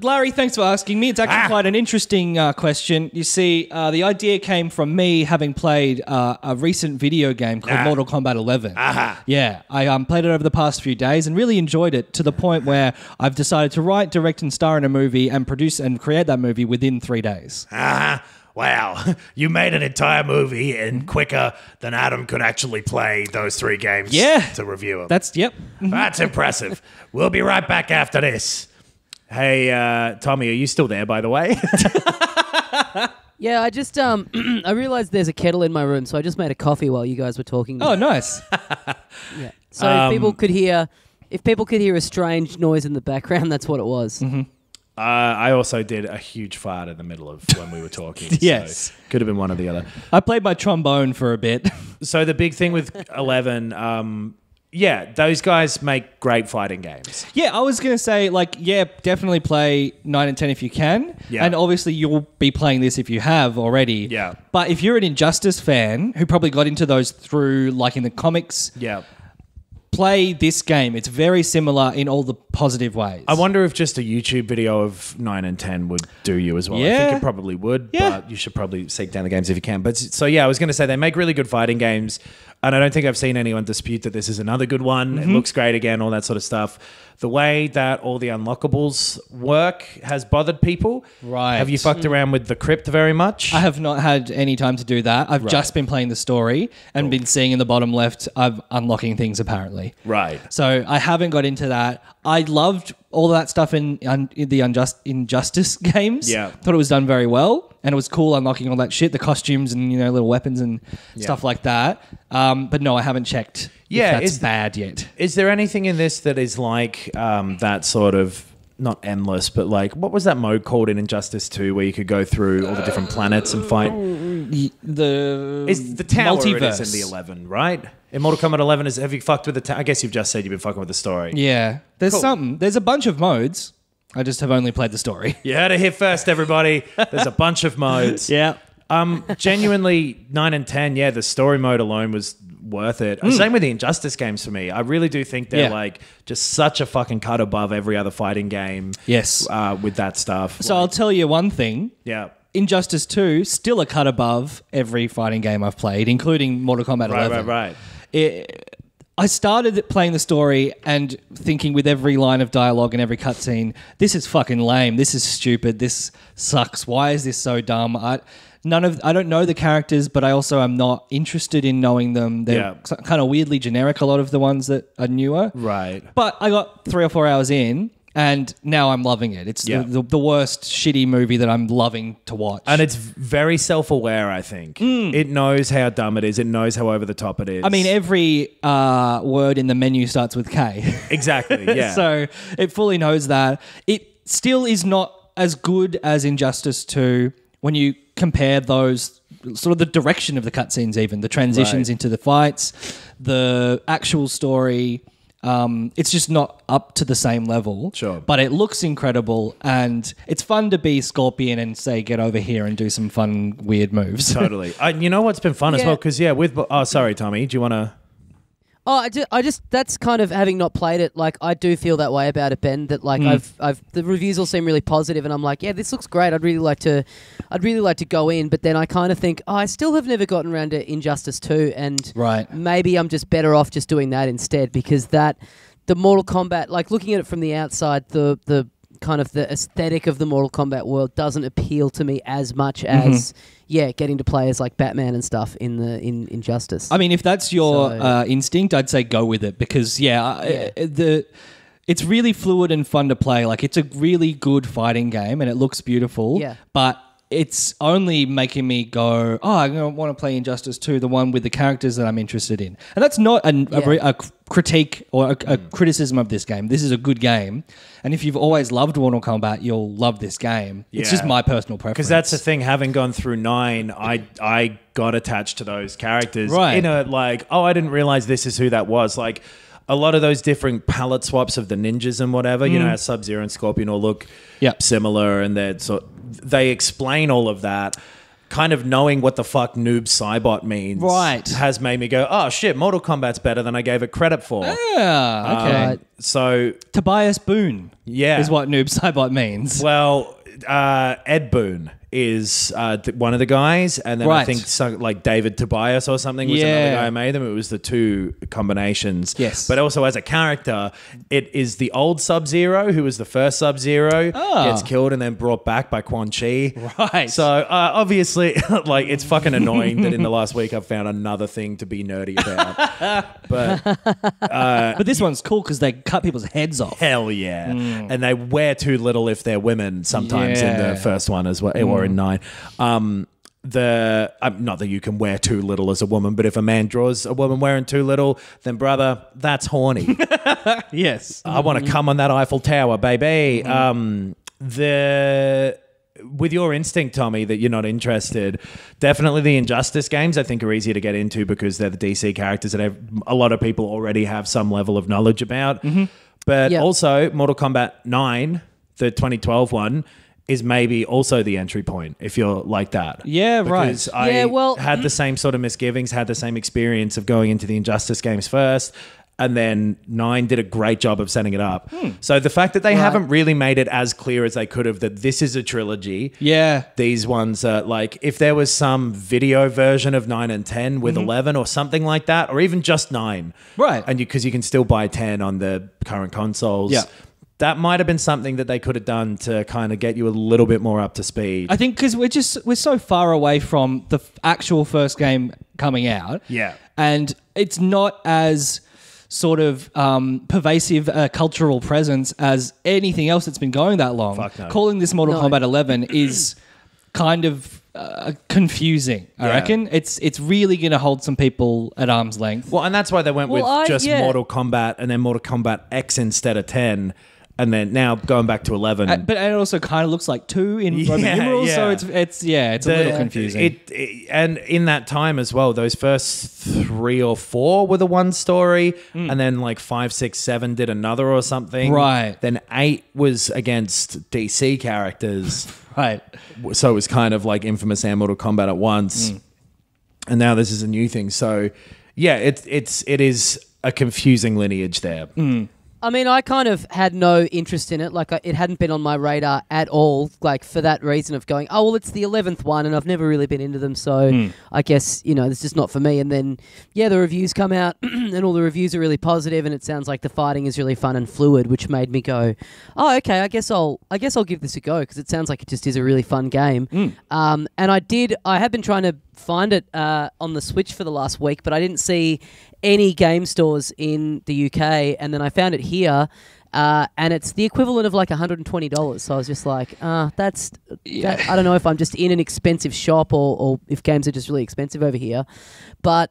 Larry, thanks for asking me. It's actually quite an interesting question. You see, the idea came from me having played a recent video game called Mortal Kombat 11. Yeah, I played it over the past few days and really enjoyed it to the point where I've decided to write, direct, and star in a movie and produce and create that movie within 3 days. wow, you made an entire movie and quicker than Adam could actually play those 3 games to review them. That's impressive. We'll be right back after this. Hey, Tommy, are you still there, by the way? Yeah, I just I realized there's a kettle in my room, so I just made a coffee while you guys were talking. Oh, nice. Yeah. So if people could hear a strange noise in the background, that's what it was. Mm-hmm. I also did a huge fart in the middle of when we were talking. Yes. So could have been one or the other. I played my trombone for a bit. So the big thing with 11, those guys make great fighting games. Yeah, I was going to say, definitely play 9 and 10 if you can. Yeah. And obviously you'll be playing this if you have already. Yeah. But if you're an Injustice fan who probably got into those through, in the comics... Yeah. Play this game. It's very similar in all the positive ways. I wonder if just a YouTube video of 9 and 10 would do you as well. Yeah. I think it probably would, but you should probably seek down the games if you can. But I was going to say they make really good fighting games, and I don't think I've seen anyone dispute that this is another good one. It looks great again, all that sort of stuff. The way that all the unlockables work has bothered people. Right. Have you fucked around with the crypt very much? I have not had any time to do that. I've just been playing the story and been seeing in the bottom left, I'm unlocking things apparently. Right. So I haven't got into that. I loved all that stuff in the Injustice games. Yeah. Thought it was done very well. And it was cool unlocking all that shit, the costumes and, little weapons and stuff like that. But no, I haven't checked if that's bad yet. Is there anything in this that is like that sort of, not endless, but what was that mode called in Injustice 2 where you could go through all the different planets and fight? Is the tower multiverse. It is in the 11, right? In Mortal Kombat 11, have you fucked with the tower? I guess you've just said you've been fucking with the story. Yeah. There's Cool. something. There's a bunch of modes. I just have only played the story. You heard it here first, everybody. There's a bunch of modes. Yeah. Genuinely, 9 and 10, the story mode alone was worth it. Same with the Injustice games for me. I really do think they're just such a fucking cut above every other fighting game. Yes. With that stuff. So I'll tell you one thing. Yeah. Injustice 2, still a cut above every fighting game I've played, including Mortal Kombat 11. Right. I started playing the story and thinking with every line of dialogue and every cutscene, this is fucking lame, this is stupid, this sucks, why is this so dumb? I don't know the characters, but I also am not interested in knowing them. They're kind of weirdly generic, a lot of the ones that are newer. Right. But I got 3 or 4 hours in, and now I'm loving it. It's the worst shitty movie that I'm loving to watch. And it's very self-aware, I think. It knows how dumb it is. It knows how over the top it is. I mean, every word in the menu starts with K. Exactly, yeah. So it fully knows that. It still is not as good as Injustice 2 when you compare those, sort of the direction of the cutscenes even, the transitions into the fights, the actual story. It's just not up to the same level. Sure. But it looks incredible, and it's fun to be Scorpion and say, get over here and do some fun, weird moves. Totally. You know what's been fun as well? Because, sorry, Tommy, do you want to... Oh, I just that's kind of having not played it. I do feel that way about it, Ben. That the reviews all seem really positive, and I'm like, yeah, this looks great. I'd really like to go in, but then I kind of think, I still have never gotten around to Injustice 2, and maybe I'm just better off just doing that instead, because the Mortal Kombat, looking at it from the outside, the kind of the aesthetic of the Mortal Kombat world doesn't appeal to me as much as getting to play as Batman and stuff in Injustice. I mean, if that's your instinct, I'd say go with it, because it's really fluid and fun to play. It's a really good fighting game and it looks beautiful. Yeah. But it's only making me go, I want to play Injustice 2, the one with the characters that I'm interested in. And that's not a critique or a criticism of this game. This is a good game. And if you've always loved Mortal Kombat, you'll love this game. Yeah. It's just my personal preference. Because that's the thing, having gone through 9, I got attached to those characters. Right. In a I didn't realize this is who that was. A lot of those different palette swaps of the ninjas and whatever, how Sub-Zero and Scorpion all look similar, and they explain all of that. Kind of knowing what the fuck Noob Saibot means has made me go, oh shit, Mortal Kombat's better than I gave it credit for. Yeah, okay. So Tobias Boone is what Noob Saibot means. Well, Ed Boon is one of the guys, and then I Right. think like David Tobias or something was another guy who made them. It was the two combinations. Yes. But also as a character, it is the old Sub-Zero, who was the first Sub-Zero, gets killed and then brought back by Quan Chi. Right. So obviously, like, it's fucking annoying that in the last week I've found another thing to be nerdy about. But this one's cool because they cut people's heads off. Hell yeah. And they wear too little if they're women sometimes in the first one as well, or in 9. Not that you can wear too little as a woman, but if a man draws a woman wearing too little, then brother, that's horny. Yes. I want to come on that Eiffel Tower, baby. With your instinct, Tommy, that you're not interested, definitely the Injustice games I think are easier to get into because they're the DC characters that a lot of people already have some level of knowledge about. But also Mortal Kombat 9, the 2012 one, is maybe also the entry point if you're like that. Yeah, right. Because I had the same sort of misgivings, had the same experience of going into the Injustice games first, and then 9 did a great job of setting it up. So the fact that they haven't really made it as clear as they could have that this is a trilogy. Yeah. These ones are like, if there was some video version of 9 and 10 with 11 or something like that, or even just 9. Right. And because you can still buy 10 on the current consoles. Yeah. That might have been something that they could have done to kind of get you a little bit more up to speed. I think because we're so far away from the actual first game coming out. Yeah. And it's not as sort of pervasive cultural presence as anything else that's been going that long. Fuck no. Calling this Mortal Kombat 11 is kind of confusing, I reckon. It's really going to hold some people at arm's length. Well, and that's why they went with just Mortal Kombat and then Mortal Kombat X instead of 10. And then now going back to 11. But it also kind of looks like 2 in Roman numerals, so it's a little confusing. And in that time as well, those first 3 or 4 were the one story, and then like 5, 6, 7 did another or something. Right. Then 8 was against DC characters. Right. So it was kind of like Infamous and Mortal Kombat at once. And now this is a new thing. So yeah, it is a confusing lineage there. I mean, I kind of had no interest in it. Like, it hadn't been on my radar at all, like, for that reason of going, oh, well, it's the 11th one, and I've never really been into them, so I guess, it's just not for me. And then, the reviews come out, and all the reviews are really positive, and it sounds like the fighting is really fun and fluid, which made me go, oh, okay, I guess I'll give this a go, because it sounds like it just is a really fun game. And I have been trying to find it on the Switch for the last week, but I didn't see any game stores in the UK, and then I found it here, and it's the equivalent of like $120. So I was just like, I don't know if I'm just in an expensive shop or if games are just really expensive over here. But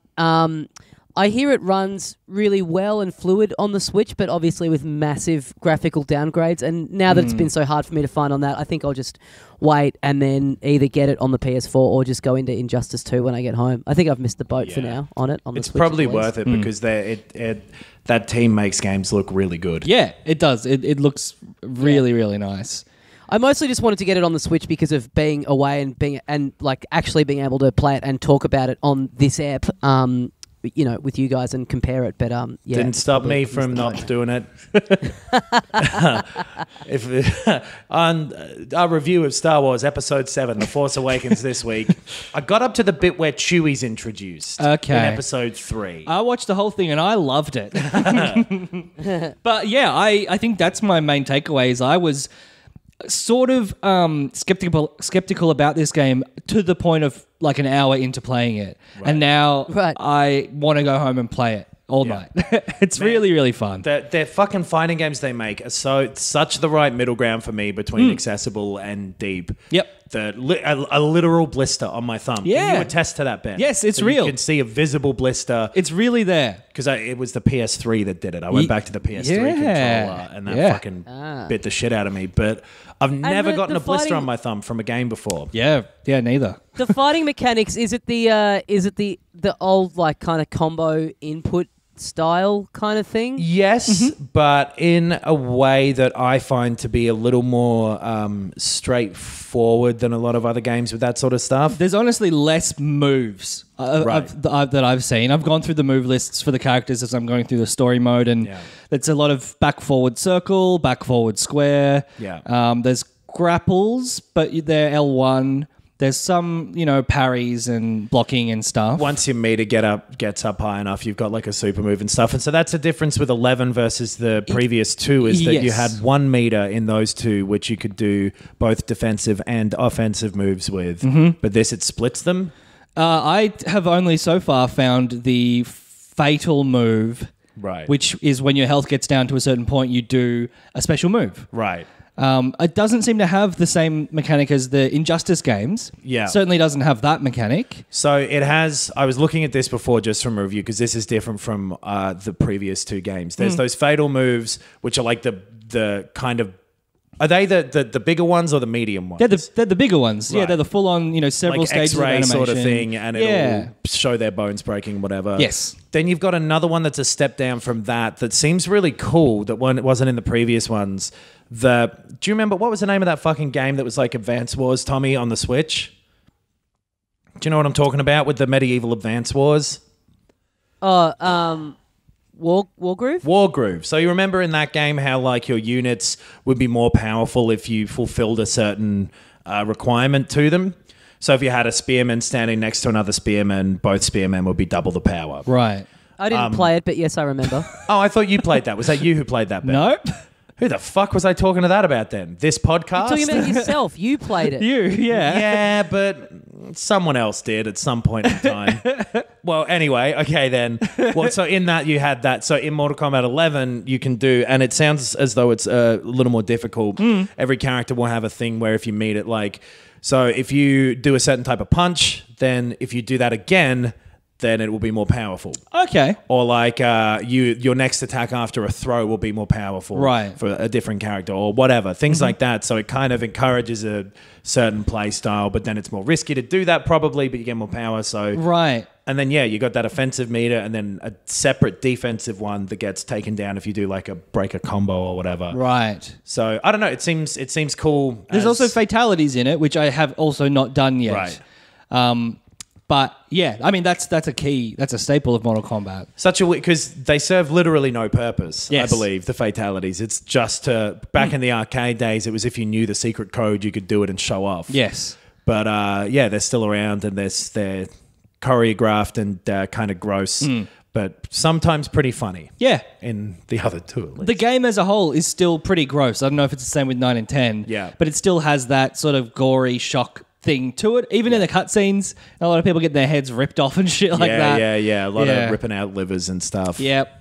I hear it runs really well and fluid on the Switch, but obviously with massive graphical downgrades. And now that it's been so hard for me to find on that, I think I'll just wait and then either get it on the PS4 or just go into Injustice 2 when I get home. I think I've missed the boat for now on it. It's probably worth it because that team makes games look really good. Yeah, it does. It looks really, really nice. I mostly just wanted to get it on the Switch because of being away and actually being able to play it and talk about it on this app. With you guys and compare it, but didn't stop me from not doing it. On our review of Star Wars Episode 7, The Force Awakens this week, I got up to the bit where Chewie's introduced. Okay. In Episode 3. I watched the whole thing and I loved it. But yeah, I think that's my main takeaway. Is I was sort of skeptical about this game to the point of like an hour into playing it. Right. And now I want to go home and play it all night. It's really, really fun. They're fucking fighting games they make are such the right middle ground for me between accessible and deep. Yep. A literal blister on my thumb. Yeah. Can you attest to that, Ben? Yes, it's real. You can see a visible blister. It's really there. Because it was the PS3 that did it. I went back to the PS3 controller and that fucking bit the shit out of me. But I've never gotten a blister on my thumb from a game before. Yeah, neither. The fighting mechanics, is it the old like kind of combo input style kind of thing? Yes, but in a way that I find to be a little more straightforward than a lot of other games with that sort of stuff. There's honestly less moves that I've seen. I've gone through the move lists for the characters as I'm going through the story mode, and it's a lot of back forward circle, back forward square. Yeah. There's grapples, but they're L1. There's some, parries and blocking and stuff. Once your meter gets up high enough, you've got like a super move and stuff. And so that's the difference with 11 versus the previous two is that you had 1 meter in those two, which you could do both defensive and offensive moves with. Mm-hmm. But this, it splits them. I have only so far found the fatal move, right? Which is when your health gets down to a certain point, you do a special move. Right. It doesn't seem to have the same mechanic as the Injustice games. Yeah. Certainly doesn't have that mechanic. So it has... I was looking at this before just from a review because this is different from the previous two games. There's those fatal moves, which are like the kind of... Are they the bigger ones or the medium ones? They're the bigger ones. Right. Yeah, they're the full-on, several like stages of animation. sort of thing, and it'll show their bones breaking, whatever. Yes. Then you've got another one that's a step down from that seems really cool, that one wasn't in the previous ones. Do you remember, what was the name of that fucking game that was like Advance Wars, Tommy, on the Switch? Do you know what I'm talking about with the medieval Advance Wars? Wargroove? Wargroove. So you remember in that game how like your units would be more powerful if you fulfilled a certain requirement to them? So if you had a spearman standing next to another spearman, both spearmen would be double the power. Right. I didn't play it, but yes, I remember. Oh, I thought you played that. Was that you who played that? Ben? Nope. Who the fuck was I talking to that about then? This podcast? You're talking about yourself. You played it. Yeah. Yeah, but someone else did at some point in time. Well, anyway, okay then. Well, so in that you had that. So in Mortal Kombat 11, you can do, and it sounds as though it's a little more difficult. Every character will have a thing where if you meet it, like, so if you do a certain type of punch, then if you do that again, then it will be more powerful. Okay. Or like your next attack after a throw will be more powerful for a different character or whatever. Things like that. So it kind of encourages a certain play style, but then it's more risky to do that probably, but you get more power. So right. And then, you got that offensive meter and then a separate defensive one that gets taken down if you do like a break a combo or whatever. Right. So I don't know. It seems cool. There's also fatalities in it, which I have also not done yet. Right. But yeah, I mean that's a key, that's a staple of Mortal Kombat. Such a because they serve literally no purpose. Yes. I believe the fatalities. It's just back in the arcade days. It was if you knew the secret code, you could do it and show off. Yes, but they're still around and they're choreographed and kind of gross, but sometimes pretty funny. Yeah, in the other two at least. The game as a whole is still pretty gross. I don't know if it's the same with 9 and 10. Yeah, but it still has that sort of gory shock thing to it. Even in the cutscenes, a lot of people get their heads ripped off and shit like that. Yeah. A lot of ripping out livers and stuff. Yep.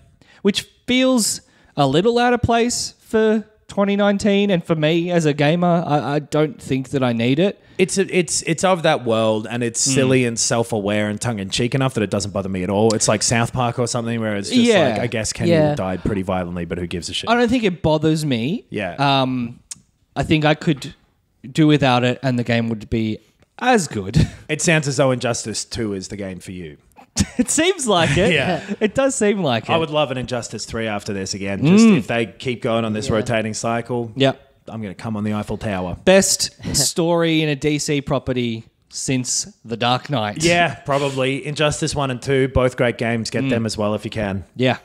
Which feels a little out of place for 2019, and for me as a gamer, I don't think that I need it. It's of that world, and it's silly and self-aware and tongue-in-cheek enough that it doesn't bother me at all. It's like South Park or something where it's just like, I guess Kenny died pretty violently, but who gives a shit? I don't think it bothers me. Yeah. I think I could do without it and the game would be as good. It sounds as though Injustice 2 is the game for you. It seems like it. Yeah. It does seem like it. I would love an Injustice 3 after this again. Just if they keep going on this rotating cycle. Yep. I'm going to come on the Eiffel Tower. Best story in a DC property since The Dark Knight. Yeah, probably. Injustice 1 and 2, both great games. Get them as well if you can. Yeah.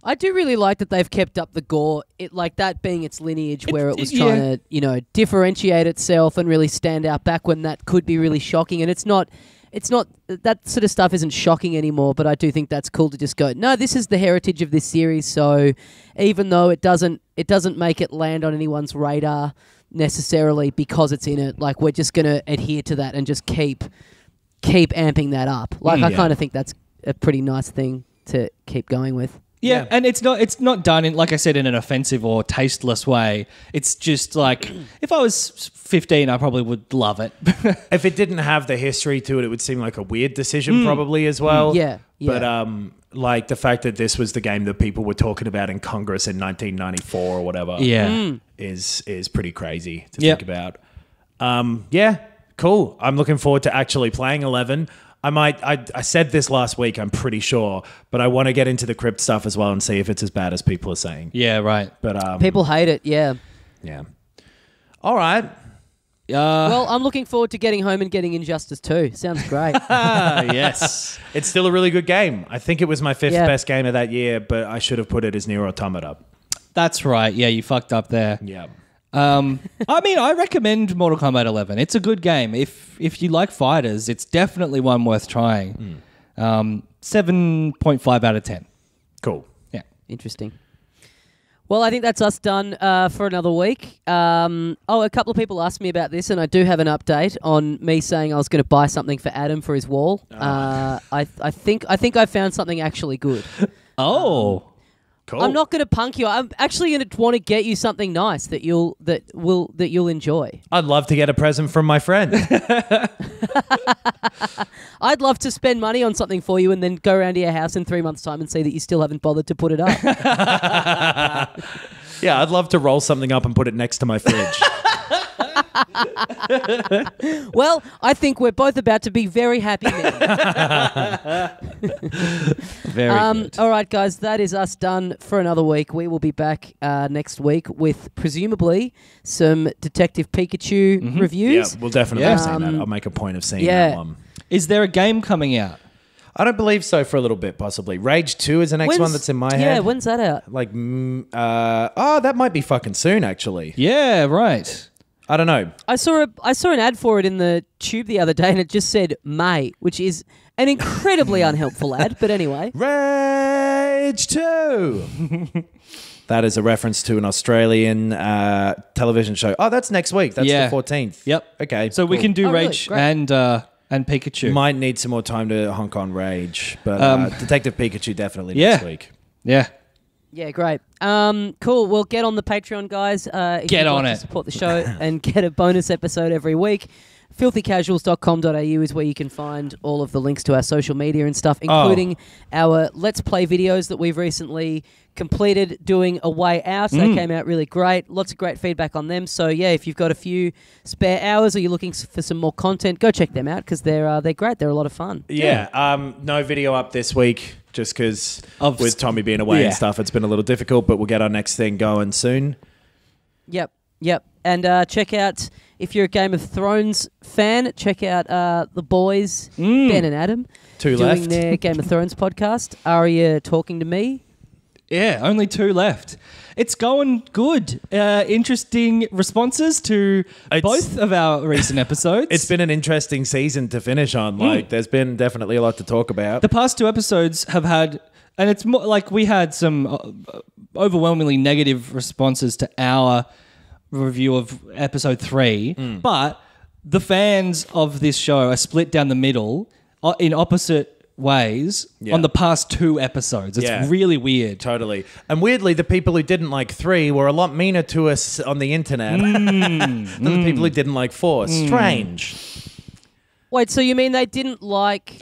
I do really like that they've kept up the gore, like that being its lineage, where it was trying to, differentiate itself and really stand out back when that could be really shocking. And it's not that sort of stuff isn't shocking anymore, but I do think that's cool to just go, no, this is the heritage of this series. So even though it doesn't make it land on anyone's radar necessarily because it's in it, like we're just going to adhere to that and just keep amping that up. Like I kind of think that's a pretty nice thing to keep going with. Yeah, and it's not done in, like I said, in an offensive or tasteless way. It's just like, if I was 15, I probably would love it. If it didn't have the history to it, it would seem like a weird decision probably as well. Yeah. But like the fact that this was the game that people were talking about in Congress in 1994 or whatever is pretty crazy to think about. Cool. I'm looking forward to actually playing 11. I said this last week, I'm pretty sure, but I want to get into the crypt stuff as well and see if it's as bad as people are saying. Yeah, right. But people hate it, yeah. Yeah. All right. Well, I'm looking forward to getting home and getting Injustice 2. Sounds great. Yes. It's still a really good game. I think it was my fifth best game of that year, but I should have put it as Nier Automata. That's right. Yeah, you fucked up there. Yeah. I mean, I recommend Mortal Kombat 11. It's a good game. If you like fighters, it's definitely one worth trying. 7.5 out of 10. Cool. Yeah. Interesting. Well, I think that's us done for another week. A couple of people asked me about this, and I do have an update on me saying I was going to buy something for Adam for his wall. I think I found something actually good. Oh. Cool. I'm not going to punk you. I'm actually going to want to get you something nice that you'll enjoy. I'd love to get a present from my friend. I'd love to spend money on something for you and then go around to your house in 3 months' time and see that you still haven't bothered to put it up. Yeah, I'd love to roll something up and put it next to my fridge. Well, I think we're both about to be very happy men. Very good. All right, guys, that is us done for another week. We will be back next week with presumably some Detective Pikachu reviews. Yeah, we'll definitely see that. I'll make a point of seeing that one. Is there a game coming out? I don't believe so for a little bit, possibly. Rage 2 is the next one that's in my head. Yeah, when's that out? Like, that might be fucking soon, actually. Yeah, right. I don't know. I saw an ad for it in the tube the other day, and it just said May, which is an incredibly unhelpful ad. But anyway, Rage 2. That is a reference to an Australian television show. Oh, that's next week. That's the 14th. Yep. Okay. So we can do really? Rage Great. and Pikachu. Might need some more time to honk on Rage, but Detective Pikachu definitely next week. Yeah. yeah, great. Cool. Well, get on the Patreon, guys. If Get you'd on like it. to support the show and get a bonus episode every week. filthykasuals.com.au is where you can find all of the links to our social media and stuff, including our Let's Play videos that we've recently completed doing A Way Out. They came out really great. Lots of great feedback on them. So, yeah, if you've got a few spare hours or you're looking for some more content, go check them out because they're great. They're a lot of fun. Yeah. No video up this week just because with Tommy being away Yeah. and stuff, it's been a little difficult, but we'll get our next thing going soon. Yep. And check out, if you're a Game of Thrones fan, check out the boys, Ben and Adam, Two doing left. their Game of Thrones podcast. Arya Talking To Me. Yeah, only 2 left. It's going good. Interesting responses to both of our recent episodes. It's been an interesting season to finish on. Like, there's been definitely a lot to talk about. The past 2 episodes have had, and it's more like we had some overwhelmingly negative responses to our review of episode 3, but the fans of this show are split down the middle in opposite ways on the past 2 episodes. It's really weird. Totally. And weirdly, the people who didn't like 3 were a lot meaner to us on the internet than the people who didn't like 4. Strange. Wait, so you mean they didn't like...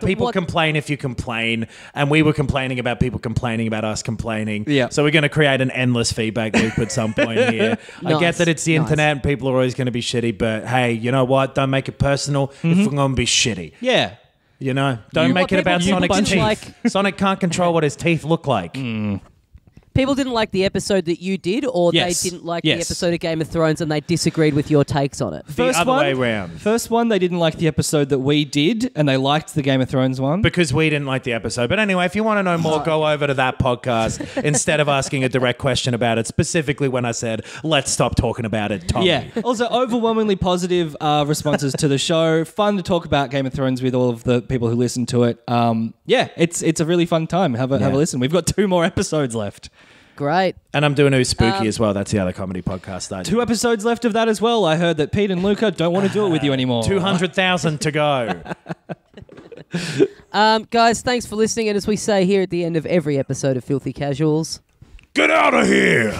People complain if you complain, and we were complaining about people complaining about us complaining. Yeah. So we're going to create an endless feedback loop at some point here. I get that it's the internet and people are always going to be shitty, but hey, you know what? Don't make it personal if we're going to be shitty. Yeah. You know? Don't make it about Sonic's teeth. like- Sonic can't control what his teeth look like. People didn't like the episode that you did, or Yes. they didn't like Yes. the episode of Game of Thrones and they disagreed with your takes on it? The other way round. First one, they didn't like the episode that we did, and they liked the Game of Thrones one. Because we didn't like the episode. But anyway, if you want to know more, go over to that podcast instead of asking a direct question about it, specifically when I said, let's stop talking about it, Tommy. Yeah. Also, overwhelmingly positive responses to the show. Fun to talk about Game of Thrones with all of the people who listen to it. It's a really fun time. Have a listen. We've got 2 more episodes left. Great. And I'm doing Oooh Spooky as well. That's the other comedy podcast I do. 2 episodes left of that as well. I heard that Pete and Luca don't want to do it with you anymore. 200,000 to go. Guys, thanks for listening. And as we say here at the end of every episode of Filthy Casuals... Get out of here!